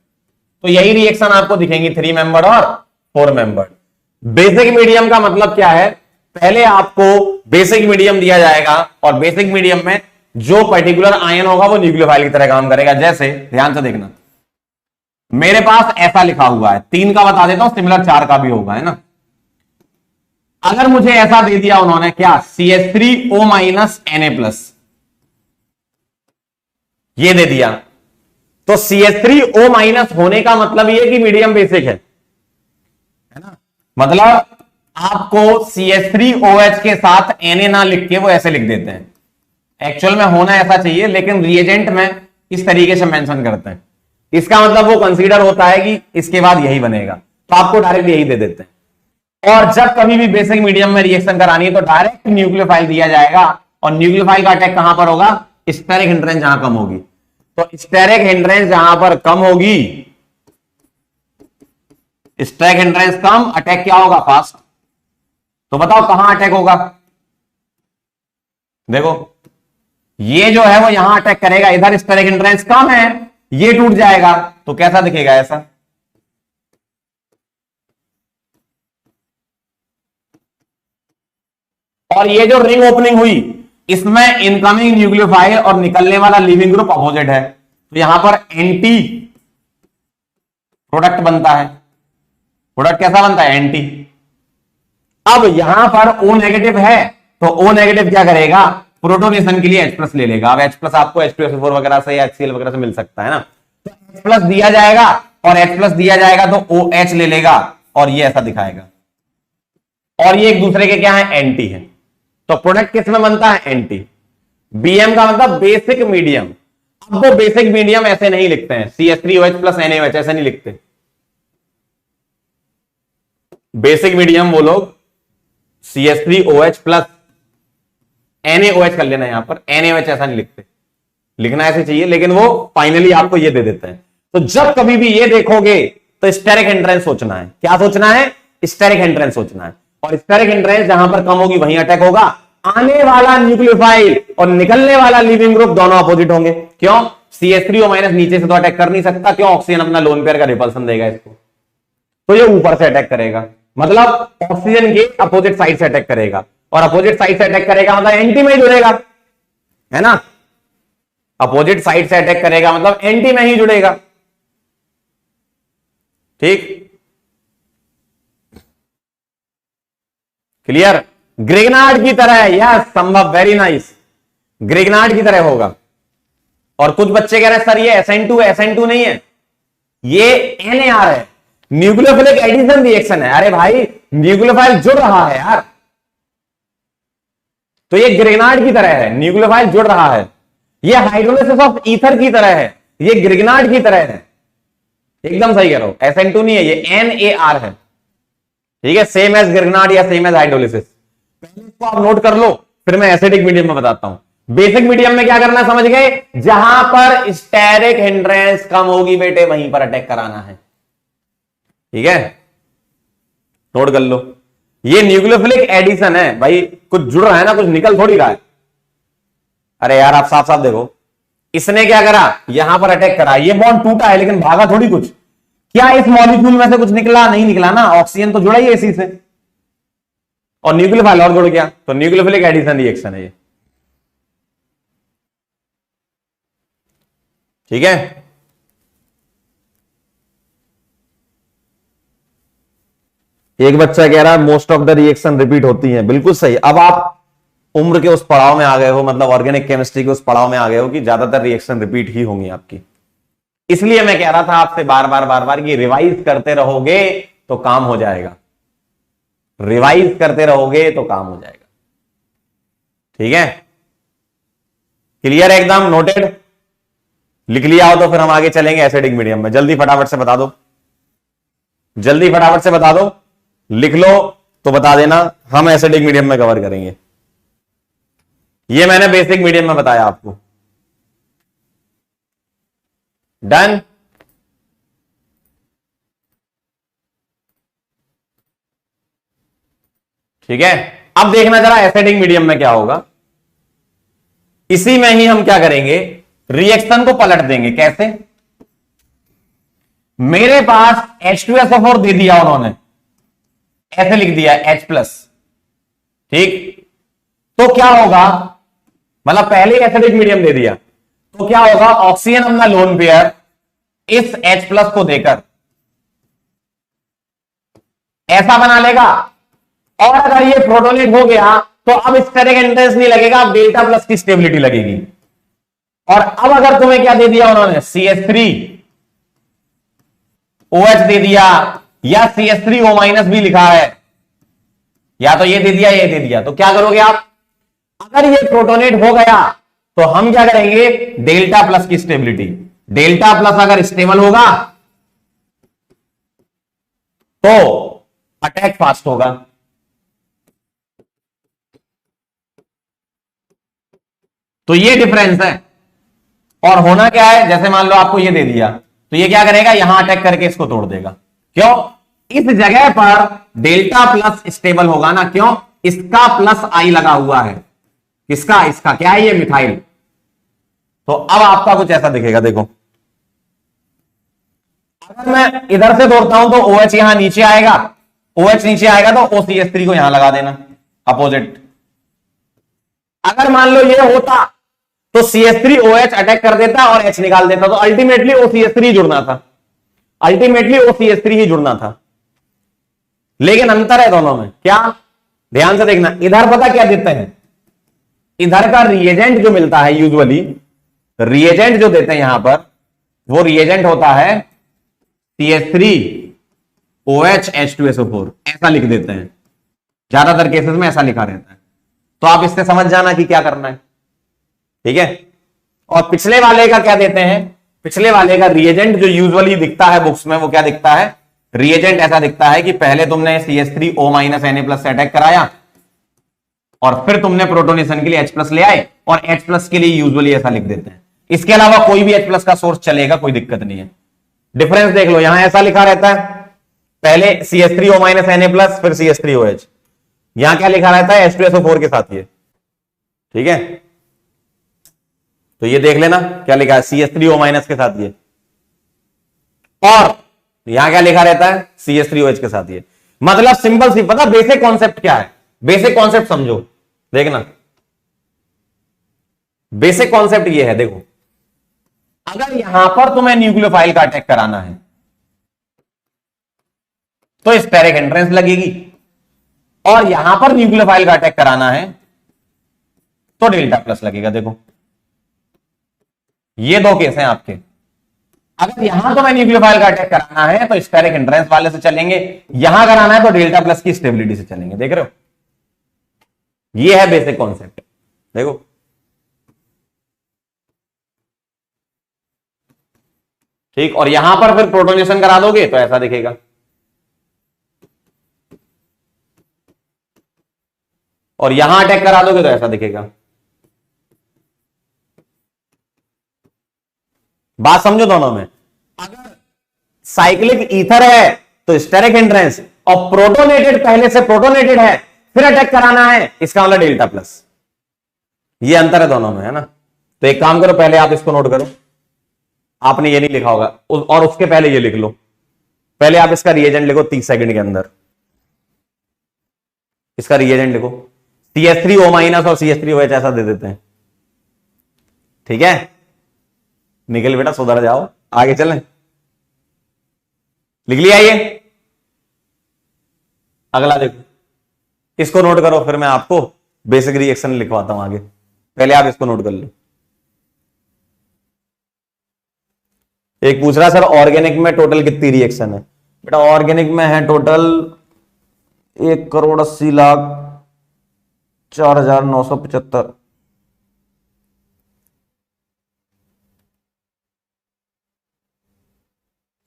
तो यही रिएक्शन आपको दिखेंगी, 3 मेंबर्ड और 4 मेंबर्ड। बेसिक मीडियम का मतलब क्या है? पहले आपको बेसिक मीडियम दिया जाएगा और बेसिक मीडियम में जो पर्टिकुलर आयन होगा वो न्यूक्लियोफाइल की तरह काम करेगा। जैसे ध्यान से देखना, मेरे पास ऐसा लिखा हुआ है, 3 का बता देता हूं, सिमिलर 4 का भी होगा, है ना। अगर मुझे ऐसा दे दिया उन्होंने, क्या, CH3O माइनस Na+, ये दे दिया, तो CH3O माइनस होने का मतलब ये कि मीडियम बेसिक है ना। मतलब आपको CH3OH के साथ Na ना लिख के वो ऐसे लिख देते हैं, एक्चुअल में होना ऐसा चाहिए, लेकिन रिएजेंट में इस तरीके से मेंशन करते हैं। इसका मतलब वो कंसीडर होता है कि इसके बाद यही बनेगा, तो आपको डायरेक्ट यही दे देते हैं। और जब कभी भी बेसिक मीडियम में रिएक्शन करानी है तो डायरेक्ट न्यूक्लियोफाइल दिया जाएगा, और न्यूक्लियोफाइल का अटैक कहां पर होगा, स्टेरिक हिंड्रेंस जहां कम होगी। तो स्टेरिक हिंड्रेंस जहां पर कम होगी, स्टेरिक हिंड्रेंस कम, अटैक क्या होगा, फास्ट। तो बताओ कहां अटैक होगा, देखो ये जो है वो यहां अटैक करेगा, इधर स्टेरिक हिंड्रेंस कम है, ये टूट जाएगा, तो कैसा दिखेगा, ऐसा। और ये जो रिंग ओपनिंग हुई, इसमें इनकमिंग न्यूक्लियोफाइल और निकलने वाला लिविंग ग्रुप अपोजिट है, तो यहां पर एंटी प्रोडक्ट बनता है। प्रोडक्ट कैसा बनता है, एंटी। अब यहां पर O नेगेटिव है, तो O नेगेटिव क्या करेगा, प्रोटोनेशन के लिए H+ ले लेगा। अब H+ आपको H2SO4 वगैरह से या HCl वगैरह से मिल सकता है ना, तो H+ दिया जाएगा और H+ दिया जाएगा तो OH ले लेगा, और ये ऐसा दिखाएगा, और ये एक दूसरे के क्या है, एंटी है। तो प्रोडक्ट किस में बनता है, एंटी। BM का मतलब बेसिक मीडियम। अब वो बेसिक मीडियम ऐसे नहीं लिखते हैं, CH3OH प्लस NaOH ऐसे नहीं लिखते। बेसिक मीडियम वो लोग CH3OH प्लस NaOH कर लेना, यहां पर NaOH ऐसा नहीं लिखते, लिखना ऐसे चाहिए, लेकिन वो फाइनली आपको ये दे देते हैं। तो जब कभी भी ये देखोगे तो स्टेरिक हिंड्रेंस सोचना है। क्या सोचना है, स्टेरिक हिंड्रेंस सोचना है, और स्टेरिक हिंड्रेंस जहां पर कम होगी वहीं अटैक होगा। आने वाला न्यूक्लियोफाइल और निकलने वाला लिविंग ग्रुप दोनों अपोजिट होंगे। क्यों, CH3O माइनस नीचे से तो अटैक कर नहीं सकता, क्यों, ऑक्सीजन अपना लोन पेयर का रिपल्सन देगा इसको, तो ये ऊपर से अटैक करेगा, मतलब ऑक्सीजन के अपोजिट साइड से अटैक करेगा, और अपोजिट साइड से अटैक करेगा मतलब एंटी में ही जुड़ेगा, है ना। अपोजिट साइड से अटैक करेगा मतलब एंटी में ही जुड़ेगा, ठीक, क्लियर। ग्रिग्नार्ड की तरह है, यस संभव, वेरी नाइस, ग्रिग्नार्ड की तरह होगा। और कुछ बच्चे कह रहे हैं सर ये SN2 है, SN2 नहीं है, ये NAR है, न्यूक्लियोफिलिक एडिशन रिएक्शन है। अरे भाई न्यूक्लियोफाइल जुड़ रहा है यार, तो ये ग्रिग्नार्ड की तरह है, न्यूक्लियोफाइल जुड़ रहा है। ये हाइड्रोलिसिस ऑफ ईथर की तरह है, ये ग्रिग्नार्ड की तरह है, एकदम सही कह रहा हूं, SN2 नहीं है, ये NAR है, ठीक है, सेम एज ग्रिग्नार्ड या सेम एज हाइड्रोलिसिस। पहले इसको आप नोट कर लो, फिर मैं एसिडिक मीडियम में बताता हूं। बेसिक मीडियम में क्या करना समझ गए, जहां पर स्टेरिक हिंड्रेंस कम होगी बेटे वहीं पर अटैक कराना है, ठीक है, नोट कर लो। ये न्यूक्लियोफिलिक एडिशन है भाई, कुछ जुड़ रहा है ना, कुछ निकल थोड़ी रहा है। अरे यार आप साफ साफ देखो, इसने क्या करा, यहां पर अटैक करा, ये बॉन्ड टूटा है लेकिन भागा थोड़ी कुछ। क्या इस मॉलिक्यूल में से कुछ निकला, नहीं निकला ना, ऑक्सीजन तो जुड़ा ही है इसी से, और न्यूक्लियोफाइल और जुड़ गया, तो न्यूक्लियोफिलिक एडिशन रिएक्शन है ये, ठीक है। एक बच्चा कह रहा है most of the reaction repeat होती हैं, बिल्कुल सही। अब आप उम्र के उस पड़ाव में आ गए हो, मतलब ऑर्गेनिक केमिस्ट्री के उस पड़ाव में आ गए हो कि ज्यादातर रिएक्शन रिपीट ही होंगी आपकी। इसलिए मैं कह रहा था आपसे बार बार कि रिवाइज करते रहोगे तो काम हो जाएगा, रिवाइज करते रहोगे तो काम हो जाएगा, ठीक है, क्लियर, एकदम नोटेड। लिख लिया हो तो फिर हम आगे चलेंगे एसिडिक मीडियम में। जल्दी फटाफट से बता दो, जल्दी फटाफट से बता दो, लिख लो तो बता देना, हम एसिडिक मीडियम में कवर करेंगे। ये मैंने बेसिक मीडियम में बताया आपको, डन। ठीक है, अब देखना जरा एसिडिक मीडियम में क्या होगा। इसी में ही हम क्या करेंगे, रिएक्शन को पलट देंगे। कैसे, मेरे पास H2SO4 दे दिया उन्होंने, ऐसे लिख दिया H+, ठीक, तो क्या होगा, मतलब पहले एसिडिक मीडियम दे दिया, तो क्या होगा, ऑक्सीजन अपना लोन पेयर इस H प्लस को देकर ऐसा बना लेगा। और अगर ये प्रोटोनेट हो गया तो अब स्टेरिक एंट्रेंस नहीं लगेगा, अब डेल्टा प्लस की स्टेबिलिटी लगेगी। और अब अगर तुम्हें क्या दे दिया उन्होंने, CH3OH दे दिया, या CH3O माइनस भी लिखा है, या तो ये दे दिया ये दे दिया, तो क्या करोगे आप? अगर ये प्रोटोनेट हो गया तो हम क्या करेंगे, डेल्टा प्लस की स्टेबिलिटी। डेल्टा प्लस अगर स्टेबल होगा तो अटैक फास्ट होगा। तो ये डिफरेंस है। और होना क्या है, जैसे मान लो आपको ये दे दिया तो ये क्या करेगा, यहां अटैक करके इसको तोड़ देगा। क्यों? इस जगह पर डेल्टा प्लस स्टेबल होगा ना, क्यों? इसका प्लस आई लगा हुआ है। किसका? इसका। क्या है ये? मिथाइल। तो अब आपका कुछ ऐसा दिखेगा, देखो। अगर मैं इधर से तोड़ता हूं तो OH यहां नीचे आएगा, OH नीचे आएगा तो OCH3 को यहां लगा देना अपोजिट। अगर मान लो ये होता तो CH3OH अटैक कर देता और H निकाल देता, तो अल्टीमेटली OCH3 जुड़ना था, अल्टीमेटली OCH3 ही जुड़ना था। लेकिन अंतर है दोनों में, क्या? ध्यान से देखना, इधर पता क्या देते हैं, इधर का रिएजेंट जो मिलता है, यूजुअली रिएजेंट जो देते हैं यहां पर, वो रिएजेंट होता है CH3OH H2SO4, ऐसा लिख देते हैं। ज्यादातर केसेस में ऐसा लिखा रहता है। तो आप इससे समझ जाना कि क्या करना है, ठीक है। और पिछले वाले का क्या देते हैं, पिछले वाले का रिएजेंट जो यूजुअली दिखता है बुक्स में, वो क्या दिखता है, रिएजेंट ऐसा दिखता है कि पहले तुमने CH3O Na+ से अटैक कराया और फिर तुमने प्रोटोनेशन के लिए H+ ले आए, और H+ के लिए यूजुअली ऐसा लिख देते हैं। इसके अलावा कोई भी H+ का सोर्स चलेगा, कोई दिक्कत नहीं है। डिफरेंस देख लो, यहां ऐसा लिखा रहता है, पहले CH3O Na+, फिर CH3OH। यहां क्या लिखा रहता है, H2SO4 के साथ ये, ठीक है। तो ये देख लेना क्या लिखा है, CH3O- के साथ ये, और यहां क्या लिखा रहता है, CH3OH के साथ ये। मतलब सिंपल सी, पता बेसिक कॉन्सेप्ट क्या है, बेसिक कॉन्सेप्ट समझो, देखना। बेसिक कॉन्सेप्ट ये है, देखो, अगर यहां पर तुम्हें न्यूक्लियोफाइल का अटैक कराना है तो स्टेरिक एंट्रेंस लगेगी, और यहां पर न्यूक्लियोफाइल का अटैक कराना है तो डेल्टा प्लस लगेगा। देखो, ये दो केस हैं आपके। अगर यहां तो मैं न्यूक्लियोफाइल का अटैक कराना है तो स्टेरिक एंट्रेंस वाले से चलेंगे, यहां कराना है तो डेल्टा प्लस की स्टेबिलिटी से चलेंगे। देख रहे हो, ये है बेसिक कॉन्सेप्ट। देखो, ठीक। और यहां पर फिर प्रोटोनेशन करा दोगे तो ऐसा दिखेगा, और यहां अटैक करा दोगे तो ऐसा दिखेगा। बात समझो दोनों में। अगर साइक्लिक ईथर है तो स्टेरिक एंट्रेंस, और प्रोटोनेटेड पहले से प्रोटोनेटेड है फिर अटैक कराना है, इसका मतलब डेल्टा प्लस। ये अंतर है दोनों में, है ना। तो एक काम करो, पहले आप इसको नोट करो, आपने ये नहीं लिखा होगा, और उसके पहले ये लिख लो। पहले आप इसका रिएजेंट लिखो 30 सेकंड के अंदर, इसका रिएजेंट लिखो। CH3O- और CH3OH ऐसा दे देते हैं, ठीक है। निकल बेटा, सुधर जाओ, आगे चलें। लिख लिया ये? अगला देखो, इसको नोट करो, फिर मैं आपको बेसिक रिएक्शन लिखवाता हूं आगे। पहले आप इसको नोट कर लो। एक पूछ रहा, सर ऑर्गेनिक में टोटल कितनी रिएक्शन है? बेटा ऑर्गेनिक में है टोटल 1,80,04,975।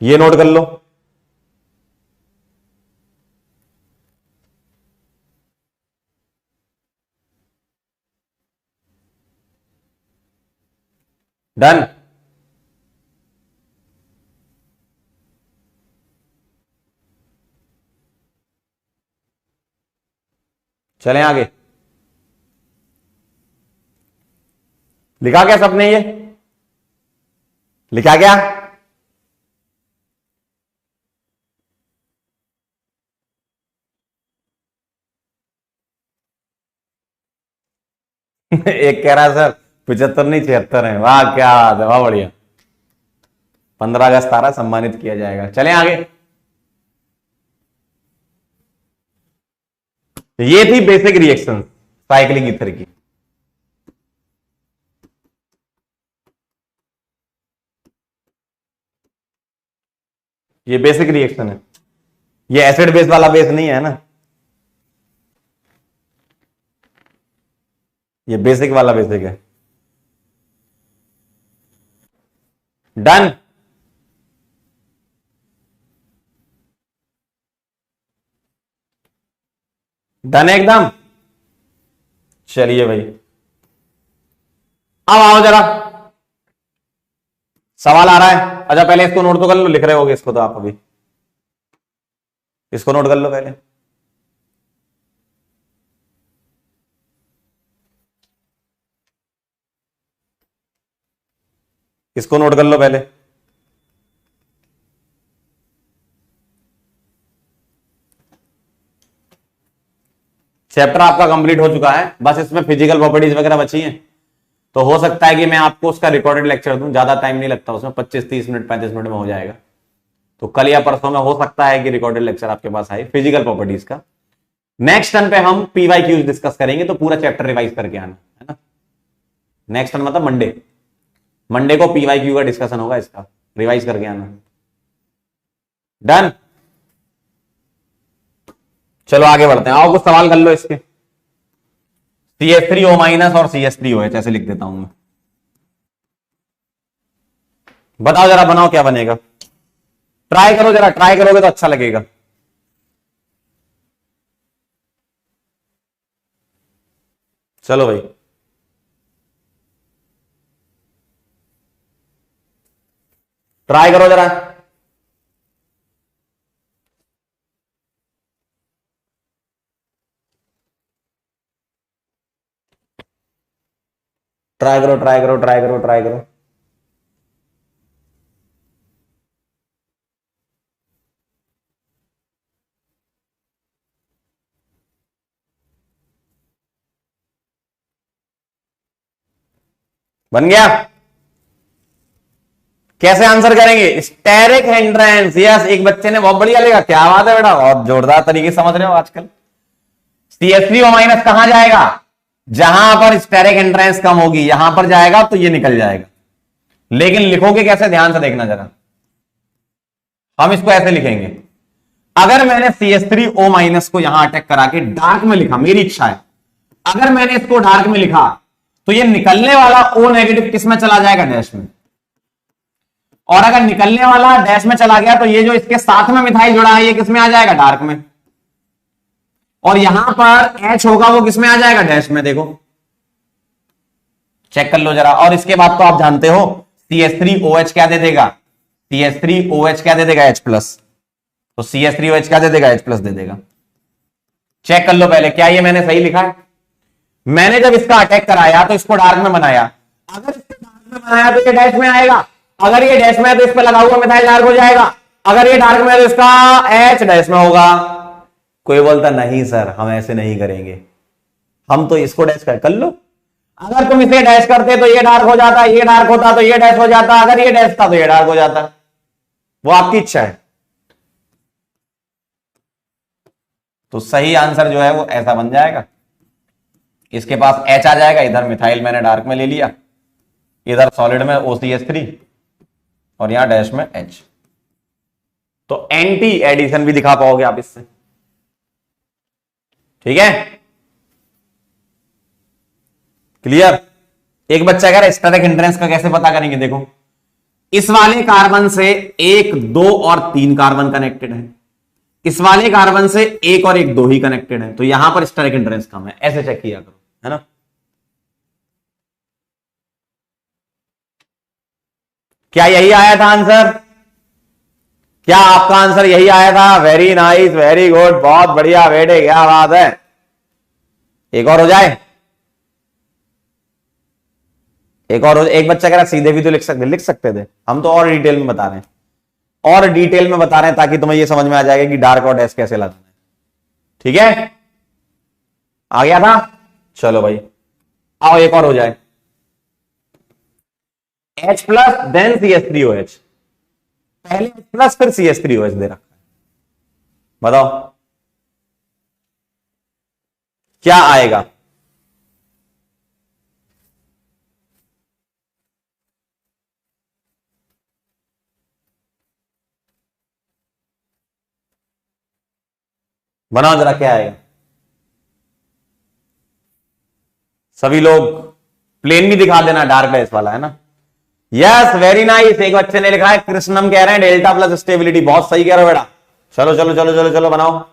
ये नोट कर लो। डन। चलें आगे। लिखा क्या सबने? ये लिखा क्या? एक कह रहा है सर 75 नहीं 76 है। वाह क्या बात है, वाह बढ़िया। 15 अगस्त आ रहा, सम्मानित किया जाएगा। चलें आगे। ये थी बेसिक रिएक्शन साइक्लिक ईथर की। ये बेसिक रिएक्शन है, ये एसिड बेस वाला बेस नहीं है ना, ये बेसिक वाला बेसिक है। डन। डन एकदम। चलिए भाई, अब आओ जरा, सवाल आ रहा है। अच्छा पहले इसको नोट तो कर लो, लिख रहे होगे इसको तो आप अभी, इसको नोट कर लो पहले। इसको नोट कर लो पहले। चैप्टर आपका कंप्लीट हो चुका है, बस इसमें फिजिकल प्रॉपर्टीज वगैरह बची हैं। तो हो सकता है कि मैं आपको उसका रिकॉर्डेड लेक्चर दूं, ज्यादा टाइम नहीं लगता उसमें, 25-30 मिनट 35 मिनट में हो जाएगा। तो कल या परसों में हो सकता है कि रिकॉर्डेड लेक्चर आपके पास आए फिजिकल प्रॉपर्टीज का। नेक्स्ट टर्न पे हम पीवाईक्यूज डिस्कस करेंगे, तो पूरा चैप्टर रिवाइज करके आना है ना। नेक्स्ट टर्न मतलब मंडे को पीवाईक्यू का डिस्कशन होगा, इसका रिवाइज करके आना। डन। चलो आगे बढ़ते हैं, आओ कुछ सवाल कर लो इसके। CH3O- और CH3OH ऐसे लिख देता हूं मैं। बताओ जरा, बनाओ क्या बनेगा, ट्राई करो जरा, ट्राई करोगे तो अच्छा लगेगा। चलो भाई, ट्राई करो जरा। ट्राई करो, ट्राई करो, ट्राई करो, ट्राई करो। बन गया? कैसे आंसर करेंगे? Steric hindrance. यस, एक बच्चे ने बहुत बढ़िया लिखा, क्या बात है बेटा, बहुत जोरदार तरीके से समझ रहे हो आजकल। CH3O- कहां जाएगा? जहां पर स्टेरिक हिंड्रेंस कम होगी, यहां पर जाएगा तो ये निकल जाएगा। लेकिन लिखोगे कैसे, ध्यान से देखना जरा। हम इसको ऐसे लिखेंगे, अगर मैंने CH3O- को यहां अटैक करा के डार्क में लिखा, मेरी इच्छा है, अगर मैंने इसको डार्क में लिखा तो ये निकलने वाला O- किस में चला जाएगा? डैश में। और अगर निकलने वाला डैश में चला गया तो ये जो इसके साथ में मिथाइल जुड़ा है ये किस में आ जाएगा? डार्क में। और यहां पर H होगा वो किस में आ जाएगा? डैश में। देखो चेक कर लो जरा। और इसके बाद तो आप जानते हो CH3OH क्या दे देगा? CH3OH क्या दे देगा? H plus. तो CH3OH क्या दे देगा? H प्लस दे देगा। चेक कर लो पहले, क्या ये मैंने सही लिखा है? मैंने जब इसका अटैक कराया तो इसको डार्क में बनाया, अगर इसको डार्क में बनाया तो ये डैश में आएगा, अगर ये डैश में है तो इस पर लगा हुआ मिथाइल डार्क हो जाएगा, अगर ये डार्क में है तो इसका H डैश में होगा। कोई बोलता नहीं सर हम ऐसे नहीं करेंगे, हम तो इसको डैश कर लो। अगर तुम इसे डैश करते तो ये डार्क हो जाता, ये डार्क होता तो ये डैश हो जाता, अगर ये डैश था तो ये डार्क हो जाता। वो आपकी इच्छा है। तो सही आंसर जो है वो ऐसा बन जाएगा, इसके पास H आ जाएगा, इधर मिथाइल मैंने डार्क में ले लिया, इधर सॉलिड में OCH3 और यहां डैश में H। तो एंटी एडिशन भी दिखा पाओगे आप इससे। ठीक है, क्लियर? एक बच्चा कह रहा है स्टेरिक हिंड्रेंस का कैसे पता करेंगे? देखो, इस वाले कार्बन से 1, 2 और 3 कार्बन कनेक्टेड है, इस वाले कार्बन से 1 और 1, 2 ही कनेक्टेड है, तो यहां पर स्टेरिक हिंड्रेंस कम है, ऐसे चेक किया करो, है ना। क्या यही आया था आंसर? क्या आपका आंसर यही आया था? वेरी नाइस, वेरी गुड, बहुत बढ़िया बेटे, क्या बात है। एक और हो जाए, एक और हो, एक बच्चा कह रहा सीधे भी तो लिख सकते थे, हम तो और डिटेल में बता रहे हैं, और डिटेल में बता रहे हैं ताकि तुम्हें यह समझ में आ जाएगा कि डार्क और डैश कैसे लाना है। ठीक है, आ गया था? चलो भाई आओ एक और हो जाए, H प्लस देन CH3OH। पहले प्लस फिर CH3OH दे रखा है। बताओ क्या आएगा? बनाओ जरा, क्या आएगा? सभी लोग प्लेन भी दिखा देना, डार्क डैश वाला है ना। Yes, very nice. एक बच्चे ने लिखा है, कृष्णम कह रहे हैं डेल्टा प्लस स्टेबिलिटी। बहुत सही कह रहे हो बेटा। चलो चलो चलो चलो चलो बनाओ।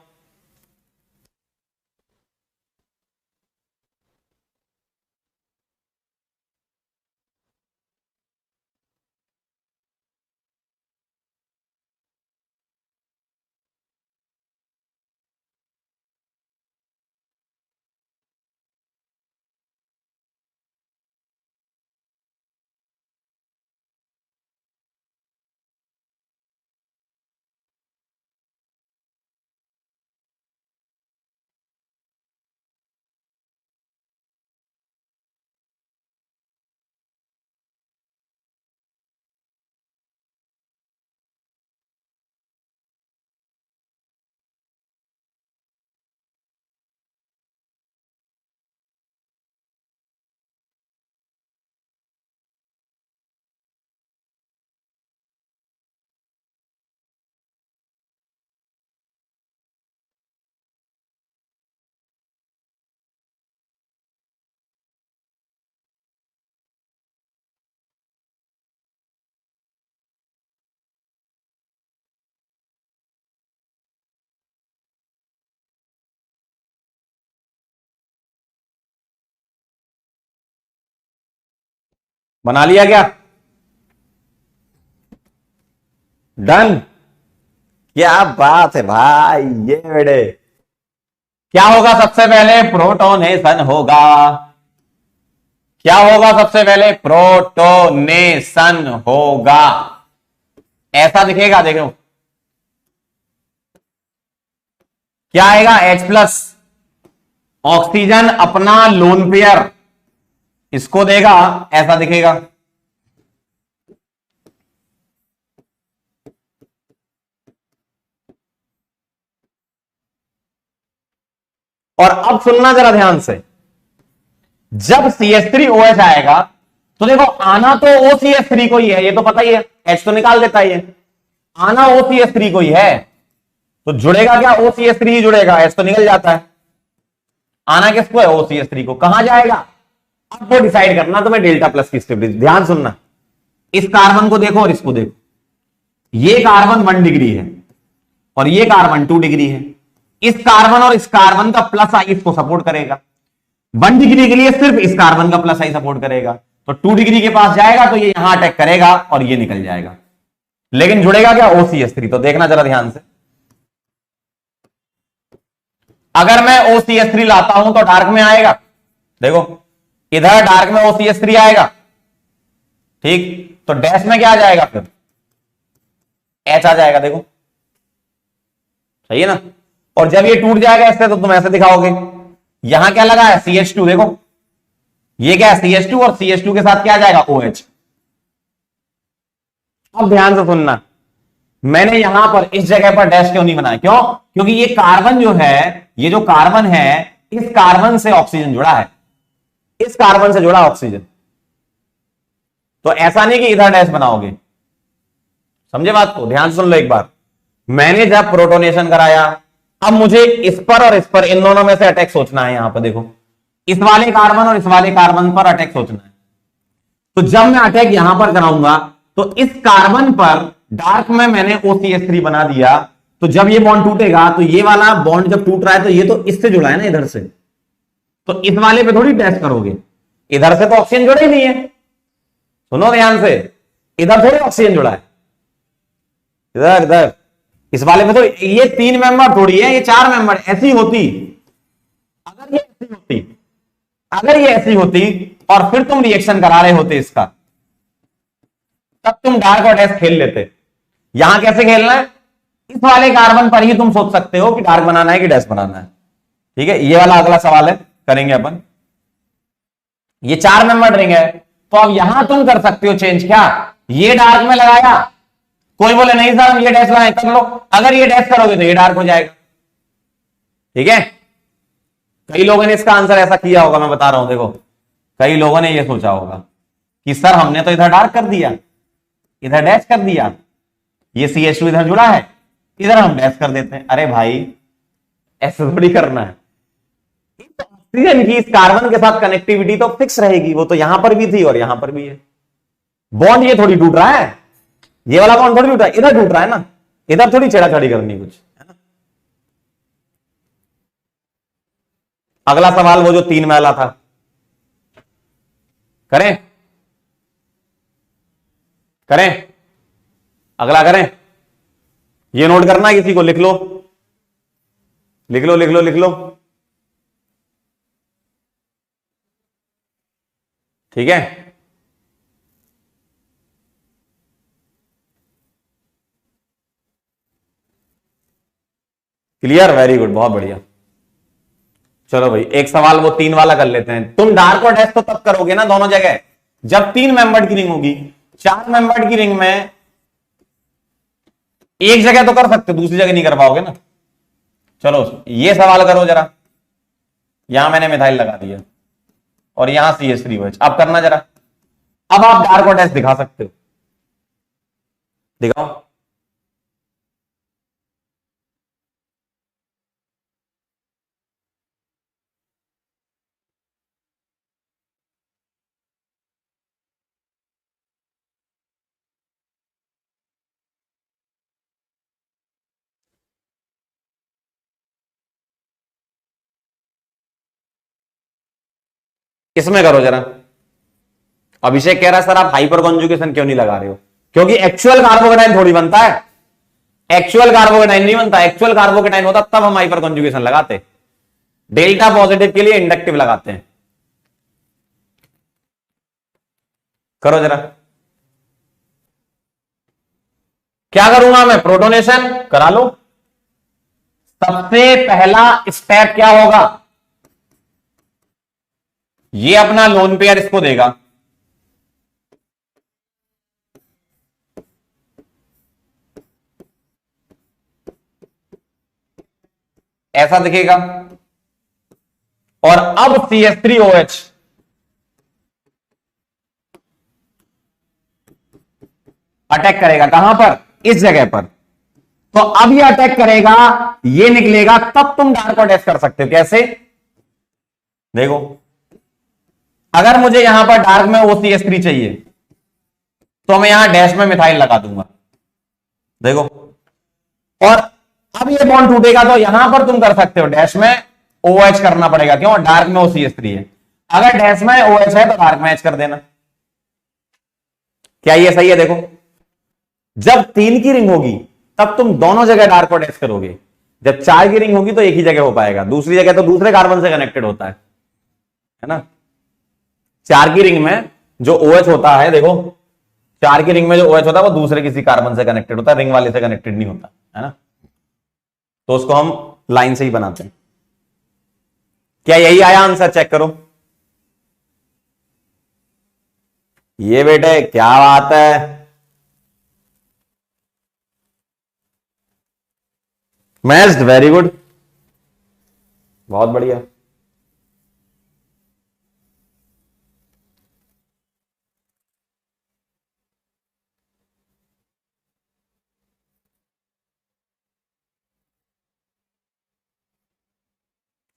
बना लिया क्या? डन। क्या बात है भाई, ये बेटे। क्या होगा सबसे पहले? प्रोटोनेशन होगा। क्या होगा सबसे पहले? प्रोटोनेशन होगा। ऐसा दिखेगा, देखो क्या आएगा? H+ ऑक्सीजन अपना लोन पेयर इसको देगा, ऐसा दिखेगा। और अब सुनना जरा ध्यान से, जब CH3OH आएगा तो देखो आना तो OCH3 को ही है, ये तो पता ही है, H तो निकाल देता है, ये आना OCH3 को ही है, तो जुड़ेगा क्या? OCH3 ही जुड़ेगा, H तो निकल जाता है। आना किसको है? OCH3 को। कहां जाएगा अब वो डिसाइड करना तुम्हें, डेल्टा प्लस की स्टेबिलिटी। ध्यान सुनना, इस कार्बन को देखो और इसको देखो, ये कार्बन 1 डिग्री है और ये कार्बन 2 डिग्री है। इस कार्बन और इस कार्बन का प्लस आई इसको सपोर्ट करेगा। 1 डिग्री के लिए सिर्फ इस कार्बन का प्लस आई सपोर्ट करेगा, तो 2 डिग्री के पास जाएगा तो ये यहां अटैक करेगा और ये निकल जाएगा, लेकिन जुड़ेगा क्या? OCH3। तो देखना जरा ध्यान से, अगर मैं OCH3 लाता हूं तो डार्क में आएगा, देखो इधर डार्क में OCH3 आएगा, ठीक, तो डैश में क्या आ जाएगा? फिर H आ जाएगा, देखो सही है ना। और जब ये टूट जाएगा इससे तो तुम ऐसे दिखाओगे, यहां क्या लगा है? CH2, देखो ये क्या है? CH2, और CH2 के साथ क्या आ जाएगा? OH। अब ध्यान से सुनना, मैंने यहां पर इस जगह पर डैश क्यों नहीं बनाया? क्यों? क्योंकि ये कार्बन जो है, ये जो कार्बन है, इस कार्बन से ऑक्सीजन जुड़ा है, इस कार्बन से जुड़ा ऑक्सीजन, तो ऐसा नहीं कि इधर डैश बनाओगे। समझे बात को? ध्यान सुन लो एक बार, मैंने जब प्रोटोनेशन कराया, अब मुझे इस पर और इस पर, इन दोनों में से अटैक सोचना है। यहां पर देखो, इस वाले कार्बन और इस वाले कार्बन पर अटैक सोचना है। तो जब मैं अटैक यहां पर कराऊंगा तो इस कार्बन पर डार्क में मैंने OCH3 बना दिया, तो जब ये बॉन्ड टूटेगा तो ये वाला बॉन्ड जब टूट रहा है तो ये तो इससे जुड़ा है ना, इधर से, तो इस वाले पे थोड़ी टेस्ट करोगे, इधर से तो ऑक्सीजन जुड़ा ही नहीं है। सुनो ध्यान से, इधर थोड़ी ऑक्सीजन जुड़ा है, इधर इधर इस वाले पे तो, ये 3 मेंबर थोड़ी है, ये 4 मेंबर। ऐसी होती, अगर ये ऐसी होती, अगर ये ऐसी होती और फिर तुम रिएक्शन करा रहे होते इसका, तब तुम डार्क और डैश खेल लेते। यहां कैसे खेलना है? इस वाले कार्बन पर ही तुम सोच सकते हो कि डार्क बनाना है कि डैश बनाना है। ठीक है, ये वाला अगला सवाल है, करेंगे अपन। ये 4 मेंबर रिंग है, तो अब यहां तुम कर सकते हो चेंज। क्या? ये डार्क में लगाया कोई बोले नहीं सर हम ये डैश लगाए, कर लो, अगर ये डैश करोगे तो ये डार्क हो जाएगा। ठीक है, कई लोगों ने इसका आंसर ऐसा किया होगा, मैं बता रहा हूं, देखो कई लोगों ने ये सोचा होगा कि सर हमने तो इधर डार्क कर दिया, इधर डैश कर दिया, ये CH2 इधर जुड़ा है, इधर हम डैश कर देते हैं। अरे भाई ऐसा थोड़ी करना है, ऑक्सीजन की इस कार्बन के साथ कनेक्टिविटी तो फिक्स रहेगी, वो तो यहां पर भी थी और यहां पर भी है। बॉन्ड ये थोड़ी टूट रहा है, ये वाला बॉन्ड थोड़ी टूट रहा है, इधर टूट रहा है ना, इधर थोड़ी छेड़ाछाड़ी करनी कुछ, है ना। अगला सवाल वो जो 3 वाला था, करें करें अगला करें। ये नोट करना है, किसी को लिख लो लिख लो लिख लो लिख लो। ठीक है, क्लियर, वेरी गुड, बहुत बढ़िया। चलो भाई एक सवाल वो 3 वाला कर लेते हैं। तुम डार्क और डैश तो तब करोगे ना दोनों जगह जब 3 मेंबर्ड की रिंग होगी। 4 मेंबर्ड की रिंग में एक जगह तो कर सकते हो, दूसरी जगह नहीं कर पाओगे ना। चलो ये सवाल करो जरा, यहां मैंने मिथाइल लगा दिया और यहां CH3OH, अब करना जरा। अब आप डार्क और डैश दिखा सकते हो, दिखाओ। इसमें करो जरा। अभिषेक कह रहा है सर आप हाइपर कॉन्जुगेशन क्यों नहीं लगा रहे हो? क्योंकि एक्चुअल कार्बोकेटाइन थोड़ी बनता है, एक्चुअल कार्बोकेटाइन नहीं बनता। एक्चुअल कार्बोकेटाइन होता तब हम हाइपर कॉन्जुगेशन लगाते, डेल्टा पॉजिटिव के लिए इंडक्टिव लगाते हैं। करो जरा। क्या करूंगा मैं? प्रोटोनेशन करा लो। सबसे पहला स्टेप क्या होगा? ये अपना लोन पेयर इसको देगा, ऐसा दिखेगा, और अब CH3OH अटैक करेगा। कहां पर? इस जगह पर। तो अब ये अटैक करेगा, ये निकलेगा, तब तुम डार्क और डैश कर सकते हो। कैसे? देखो, अगर मुझे यहां पर डार्क में OCH3 चाहिए तो मैं यहां डैश में मिथाइल लगा दूंगा, देखो, और अब ये बॉन्ड टूटेगा तो यहां पर तुम कर सकते हो डैश में OH करना पड़ेगा। क्यों? डार्क में OCH3 है। अगर डैश में OH है तो डार्क में H कर देना। क्या ये सही है? देखो, जब 3 की रिंग होगी तब तुम दोनों जगह डार्क और डैश करोगे, जब 4 की रिंग होगी तो एक ही जगह हो पाएगा, दूसरी जगह तो दूसरे कार्बन से कनेक्टेड होता है ना। 4 की रिंग में जो OH होता है, देखो 4 की रिंग में जो OH होता है वो दूसरे किसी कार्बन से कनेक्टेड होता है, रिंग वाले से कनेक्टेड नहीं होता, है ना। तो उसको हम लाइन से ही बनाते हैं। क्या यही आया आंसर? चेक करो। ये बेटे क्या बात है, मैच्ड, वेरी गुड, बहुत बढ़िया।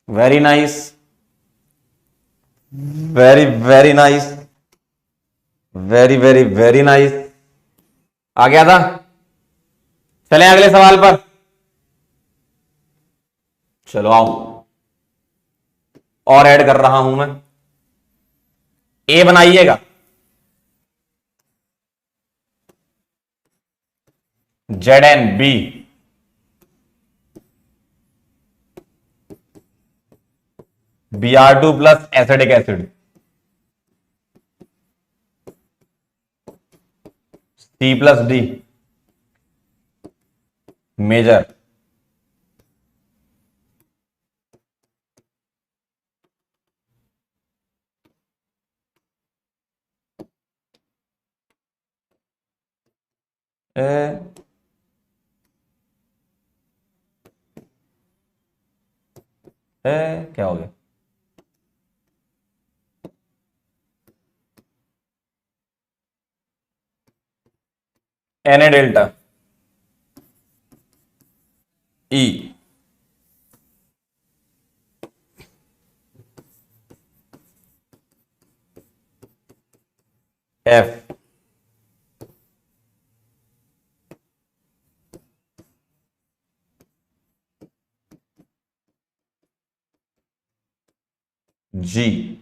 Very nice, very very nice, very very very nice. आ गया था। चलें अगले सवाल पर। चलो आओ, और ऐड कर रहा हूं मैं। ए बनाइएगा, ZnB, Br2 plus acidic acid, C+D, major, A, क्या हो गया? Na delta E F G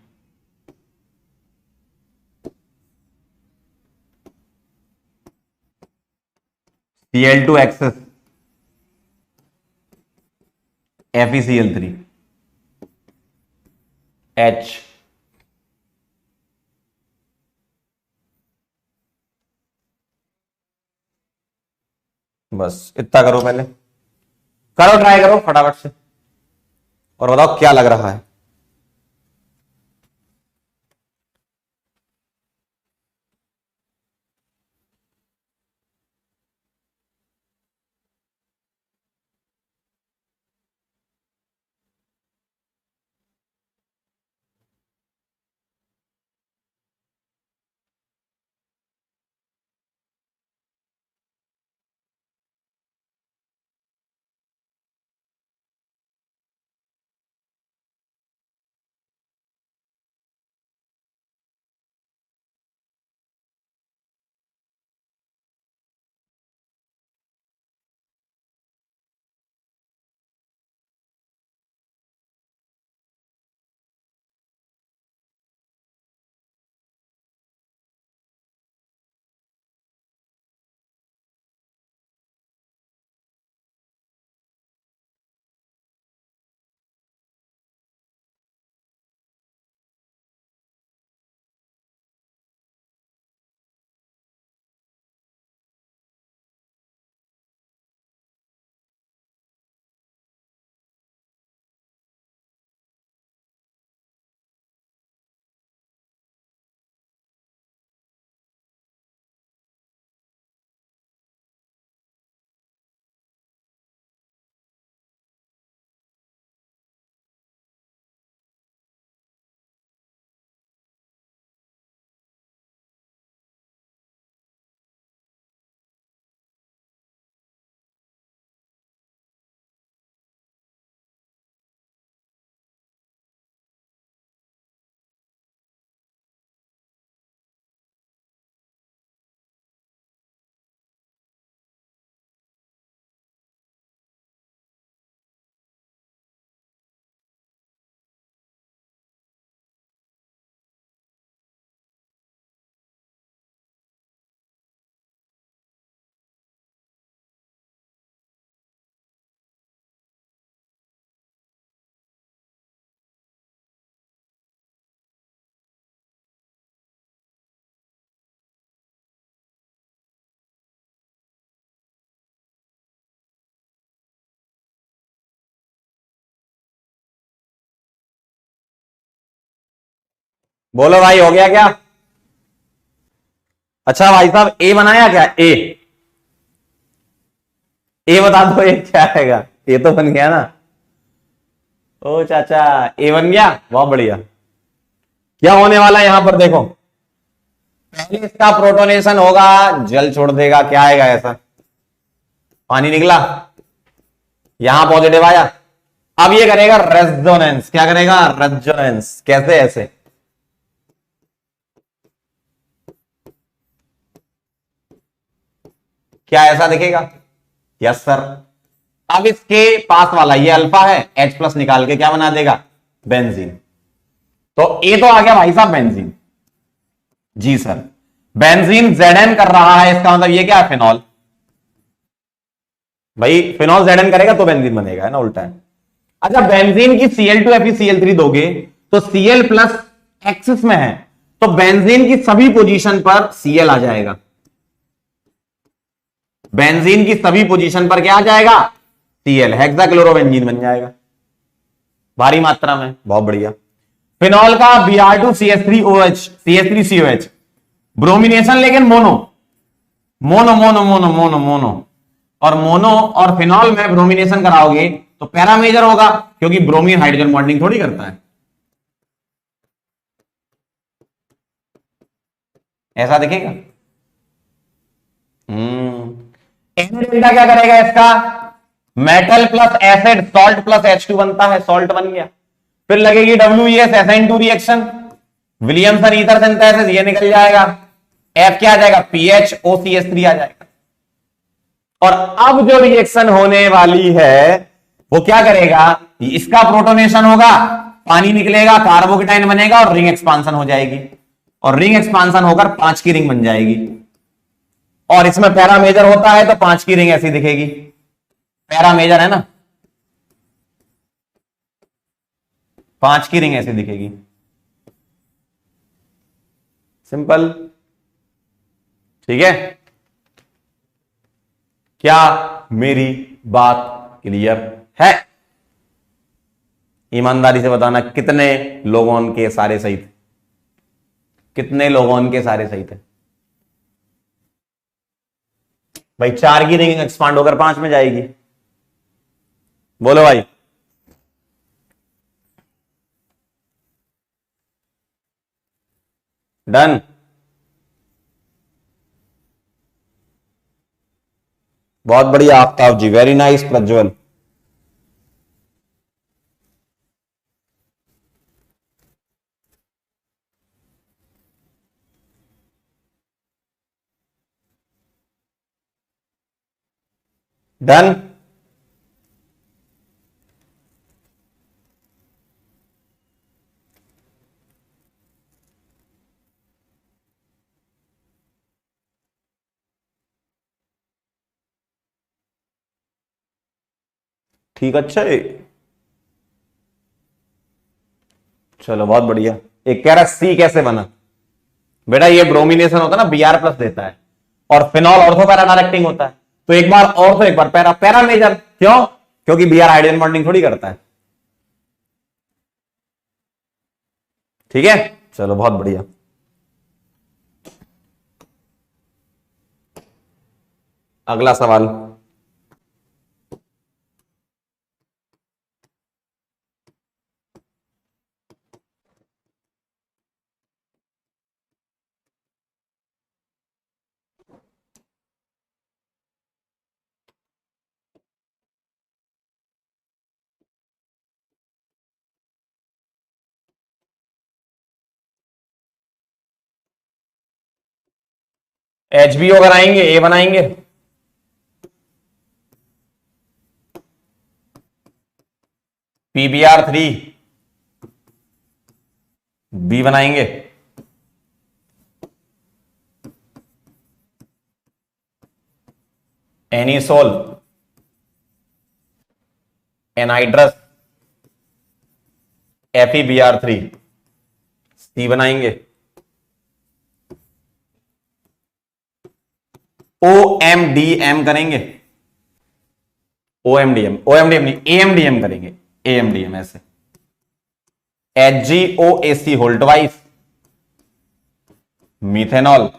Cl2 excess FeCl3 H बस इतना करो, पहले करो, ट्राई करो फटाफट से और बताओ क्या लग रहा है। बोलो भाई, हो गया क्या? अच्छा भाई साहब, ए बनाया क्या? ए बता दो, ए क्या आएगा? ए तो बन गया ना। ओ चाचा, ए बन गया, बहुत बढ़िया। क्या होने वाला है यहां पर देखो, पहले इसका प्रोटोनेशन होगा, जल छोड़ देगा, क्या आएगा ऐसा? पानी निकला, यहां पॉजिटिव आया। अब ये करेगा रेजोनेंस। क्या करेगा? रेजोनेंस। कैसे? ऐसे क्या ऐसा दिखेगा? Yes sir. अब इसके पास वाला ये अल्फा है, H प्लस निकाल के क्या बना देगा? बेंजीन। तो ए तो आ गया भाई साहब बेंजीन। जी सर, बेंजीन Zn कर रहा है, इसका मतलब ये क्या है? फिनॉल। भाई फिनॉल Zn करेगा तो बेंजीन बनेगा, है ना? उल्टा है। अच्छा, बेंजीन की Cl2 FeCl3 दोगे तो Cl प्लस एक्सिस में है, तो बेंजीन की सभी पोजीशन पर Cl आ जाएगा। बेंजीन की सभी पोजीशन पर क्या आ जाएगा? Cl। हेक्साक्लोरोबेंजीन बन जाएगा भारी मात्रा में। बहुत बढ़िया। फिनॉल का Br2CH3OH CH3COH ब्रोमिनेशन, लेकिन mono mono mono mono mono mono, और मोनो और फिनॉल में ब्रोमिनेशन कराओगे तो पैरा मेजर होगा, क्योंकि ब्रोमीन हाइड्रोजन बॉन्डिंग थोड़ी करता है। ऐसा दिखेगा। Na डेल्टा क्या करेगा इसका, metal plus acid salt plus H2 बनता है, सॉल्ट बन गया। फिर लगेगी WeSN2 reaction, Williamson ether synthesis, ये निकल जाएगा, F क्या आ जाएगा, PHOCH3 आ जाएगा। और अब जो रिएक्शन होने वाली है वो क्या करेगा, इसका प्रोटोनेशन होगा, पानी निकलेगा, कार्बोकेटाइन बनेगा और रिंग एक्सपांसन हो जाएगी, और रिंग एक्सपांसन होकर 5 की रिंग बन जाएगी। और इसमें पैरा मेजर होता है तो 5 की रिंग ऐसी दिखेगी, पैरा मेजर है ना, 5 की रिंग ऐसी दिखेगी। सिंपल, ठीक है। क्या मेरी बात क्लियर है? ईमानदारी से बताना कितने लोगों के सारे सही थे, कितने लोगों के सारे सही थे भाई। 4 की रिंग एक्सपांड होकर 5 में जाएगी, बोलो भाई। डन। बहुत बढ़िया आफ्ताब जी, वेरी नाइस प्रज्वल। डन। ठीक, अच्छा है, चलो बहुत बढ़िया। एक कह रहा सी कैसे बना, बेटा ये ब्रोमिनेशन होता है ना, Br प्लस देता है, और फिनॉल ऑर्थो पैरा डायरेक्टिंग होता है, तो एक बार ऑर्थो एक बार पैरा, पैरा मेजर क्यों, क्योंकि Br हाइड्रोजन बॉन्डिंग थोड़ी करता है। ठीक है, चलो बहुत बढ़िया। अगला सवाल, HBO कराएंगे, ए बनाएंगे, PBr3 बी बनाएंगे, एनिसोल एनहाइड्रस FeBr3 सी बनाएंगे, OMDM करेंगे, OMDM नहीं AMDM करेंगे, AMDM ऐसे, HgOAc होल ट्वाइस, मीथेनॉल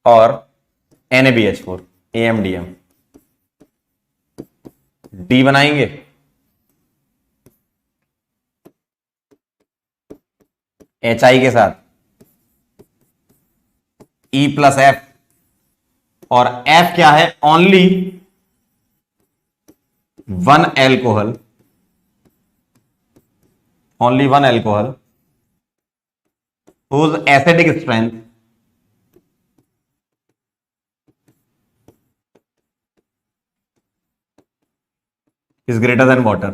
और NaBH4 AMDM, डी बनाएंगे, HI के साथ E प्लस F, और F क्या है, only 1 alcohol, only 1 alcohol whose acidic strength is greater than water।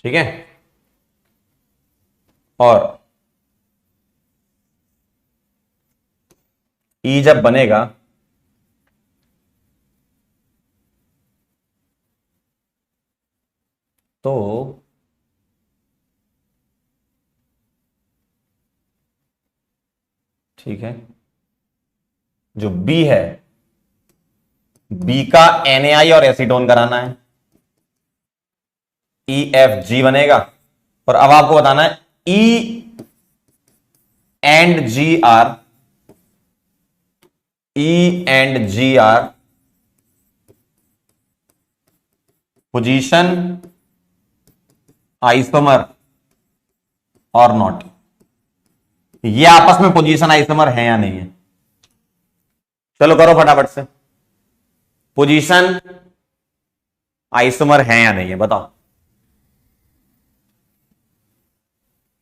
ठीक है, और E जब बनेगा तो ठीक है, जो बी है, बी का NaI और एसीटोन कराना है, EFG बनेगा। और अब आपको बताना है E and G are position isomer और नॉट। ये आपस में पोजीशन आइसोमर है या नहीं है? चलो करो फटाफट से, पोजीशन आइसोमर है या नहीं है बताओ।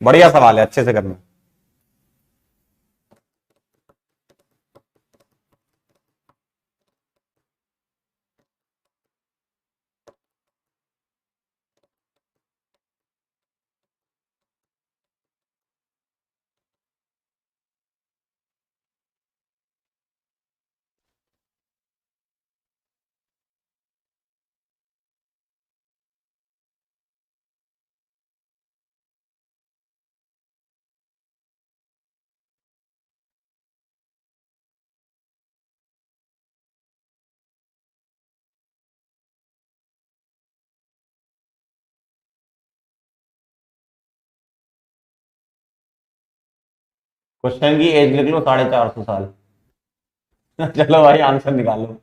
बढ़िया सवाल है, अच्छे से करना। क्वेश्चन की एज लिख लो 450 साल। चलो भाई आंसर निकालो।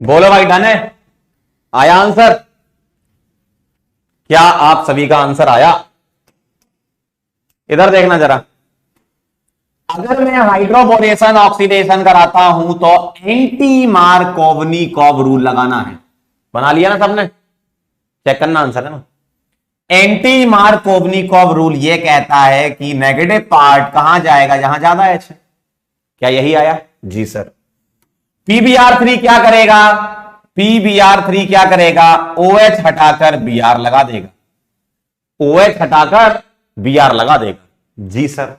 बोलो भाई, डन है? आया आंसर? क्या आप सभी का आंसर आया? इधर देखना जरा। अगर मैं हाइड्रोबोरेशन ऑक्सीडेशन कराता हूं तो एंटी मार्कोवनिकॉव रूल लगाना है। बना लिया ना सबने? चेक करना, आंसर है ना। एंटी मार्कोवनिकॉव रूल ये कहता है कि नेगेटिव पार्ट कहां जाएगा? जहां ज्यादा एच है। क्या यही आया? जी सर। PBr3 क्या करेगा? PBr3 क्या करेगा? OH हटाकर Br लगा देगा। OH हटाकर Br लगा देगा। जी सर,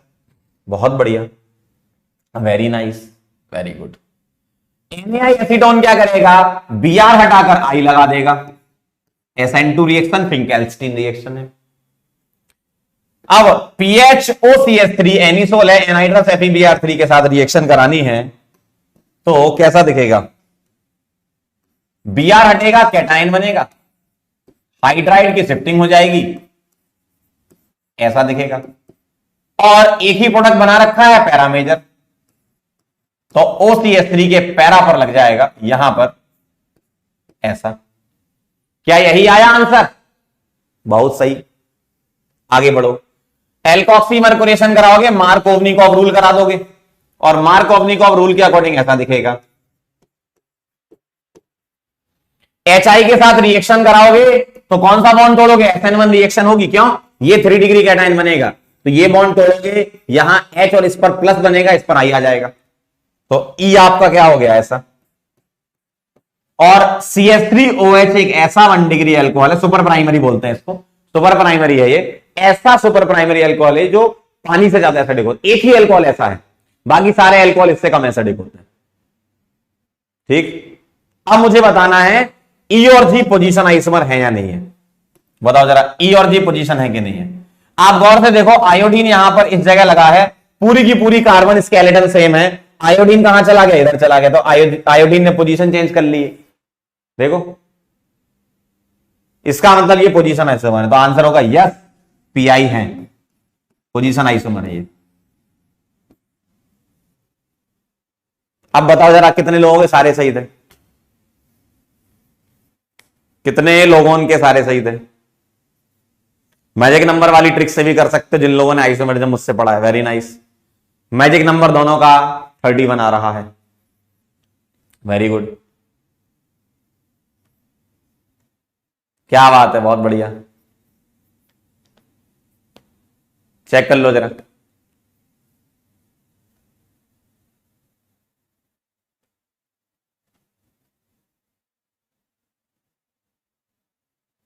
बहुत बढ़िया, very nice, very good. NaI acetone क्या करेगा? Br हटाकर I लगा देगा। SN2 रिएक्शन फिंकेल्स्टीन रिएक्शन है। अब PHOCH3 एनिसोल है, एनहाइड्रस FeBr3 के साथ रिएक्शन करानी है तो कैसा दिखेगा? Br हटेगा, कैटाइन बनेगा, हाइड्राइड की शिफ्टिंग हो जाएगी, ऐसा दिखेगा। और एक ही प्रोडक्ट बना रखा है पैरामेजर, तो OCH3 के पैरा पर लग जाएगा यहां पर ऐसा। क्या यही आया आंसर? बहुत सही, आगे बढ़ो। एल्कोक्सी मर्कुरेशन कराओगे, मार्कोवनिकॉव रूल करा दोगे। और मार्कोवनिकोव रूल के अकॉर्डिंग ऐसा दिखेगा। HI के साथ रिएक्शन कराओगे तो कौन सा बॉन्ड तोड़ोगे? SN1 रिएक्शन होगी। क्यों? ये 3 डिग्री कैटायन बनेगा, तो ये बॉन्ड तोड़ोगे, यहां H और इस पर प्लस बनेगा, इस पर I आ जाएगा, तो E आपका क्या हो गया ऐसा। और CH3OH एक ऐसा 1 डिग्री अल्कोहल है, सुपर प्राइमरी बोलते हैं इसको, सुपर प्राइमरी है ये, ऐसा सुपर प्राइमरी अल्कोहल है जो पानी से ज्यादा एसिडिक होता है। एक ही अल्कोहल ऐसा है, बाकी सारे अल्कोहल इससे कम एसिडिक होते हैं। ठीक, अब मुझे बताना है E और G पोजीशन आइसोमर है या नहीं है, बताओ जरा। E और G पोजीशन है कि नहीं है? आप गौर से देखो, आयोडीन यहां पर इस जगह लगा है, पूरी की पूरी कार्बन स्केलेटन सेम है, आयोडीन कहां चला गया? इधर चला गया, तो आयोडीन ने पोजीशन चेंज कर ली। देखो, इसका मतलब ये पोजीशन आइसोमर है, तो आंसर होगा यस, PI है, पोजीशन आइसोमर है ये। अब बताओ जरा कितने लोगों के सारे सही थे? कितने लोगों के सारे सही थे? मैजिक नंबर वाली ट्रिक से भी कर सकते हो जिन लोगों ने आइसोमेरिज्म मुझसे पढ़ा है। वेरी नाइस, मैजिक नंबर दोनों का 31 आ रहा है, वेरी गुड, क्या बात है, बहुत बढ़िया। चेक कर लो जरा।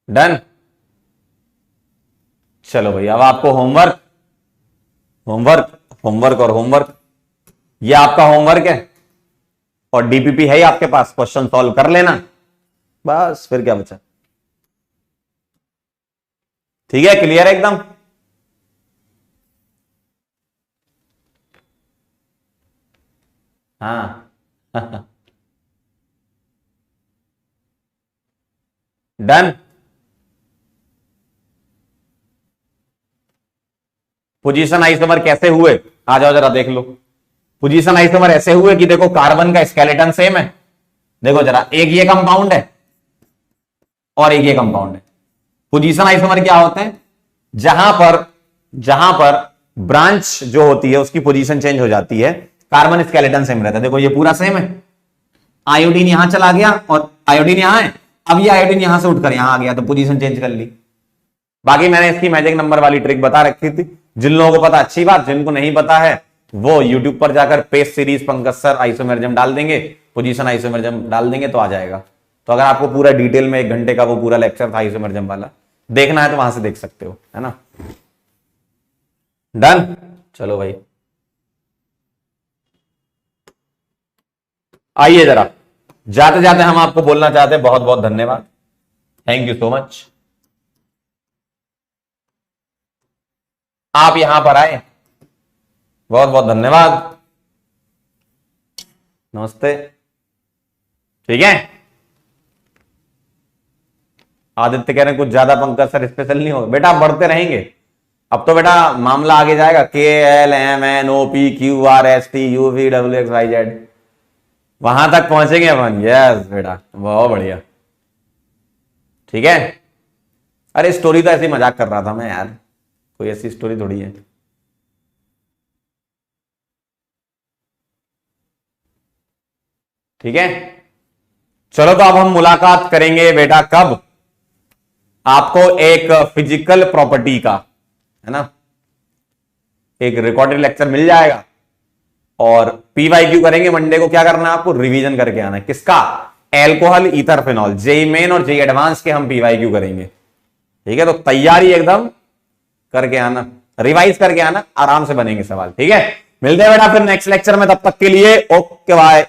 डन, चलो भाई, अब आपको होमवर्क होमवर्क होमवर्क और होमवर्क, ये आपका होमवर्क है, और डीपीपी है ही आपके पास, क्वेश्चन सॉल्व कर लेना, बस फिर क्या बचा। ठीक है, क्लियर है एकदम? हाँ डन। पोजीशन आइसोमर कैसे हुए? आ जाओ जरा देख लो। पोजीशन आइसोमर ऐसे हुए कि देखो, कार्बन का स्केलेटन सेम है, देखो जरा, एक ये कंपाउंड है और एक ये कंपाउंड है। पोजीशन आइसोमर क्या होते हैं? जहां पर ब्रांच जो होती है उसकी पोजीशन चेंज हो जाती है, कार्बन स्केलेटन सेम रहता है। देखो ये पूरा सेम है, आयोडीन यहां चला गया और आयोडीन यहां है, अब ये आयोडीन यहां से उठकर यहां आ गया, तो पोजीशन चेंज कर ली। बाकी मैंने इसकी मैजिक नंबर वाली ट्रिक बता रखी थी, जिन लोगों को पता अच्छी बात, जिनको नहीं पता है वो यूट्यूब पर जाकर page series Pankaj sir isomerism डाल देंगे, पोजीशन आइसोमेरिज्म डाल देंगे तो आ जाएगा। तो अगर आपको पूरा डिटेल में 1 घंटे का वो पूरा लेक्चर था आइसोमेरिज्म वाला देखना है तो वहां से देख सकते हो, है ना। डन, चलो भाई आइए जरा, जाते जाते हम आपको बोलना चाहते हैं बहुत बहुत धन्यवाद, थैंक यू सो मच, आप यहां पर आए, बहुत बहुत धन्यवाद, नमस्ते। ठीक है, आदित्य कह रहे हैं कुछ ज्यादा पंकज सर स्पेशल नहीं होगा, बेटा आप बढ़ते रहेंगे, अब तो बेटा मामला आगे जाएगा, KLMNOPQRSTUVWXYZ, वहां तक पहुंचेंगे अपन। यस बेटा, बहुत बढ़िया। ठीक है, अरे स्टोरी तो ऐसे ही मजाक कर रहा था मैं यार, कोई ऐसी स्टोरी थोड़ी है। ठीक है, चलो तो अब हम मुलाकात करेंगे बेटा कब? आपको एक फिजिकल प्रॉपर्टी का, है ना, एक रिकॉर्डेड लेक्चर मिल जाएगा, और PYQ करेंगे मंडे को। क्या करना है आपको? रिवीजन करके आना है। किसका? Alcohol ether phenol, JEE Main और जेई एडवांस के हम PYQ करेंगे। ठीक है, तो तैयारी एकदम करके आना, रिवाइज करके आना, आराम से बनेंगे सवाल। ठीक है, मिलते हैं बेटा फिर नेक्स्ट लेक्चर में, तब तक के लिए ओके बाय।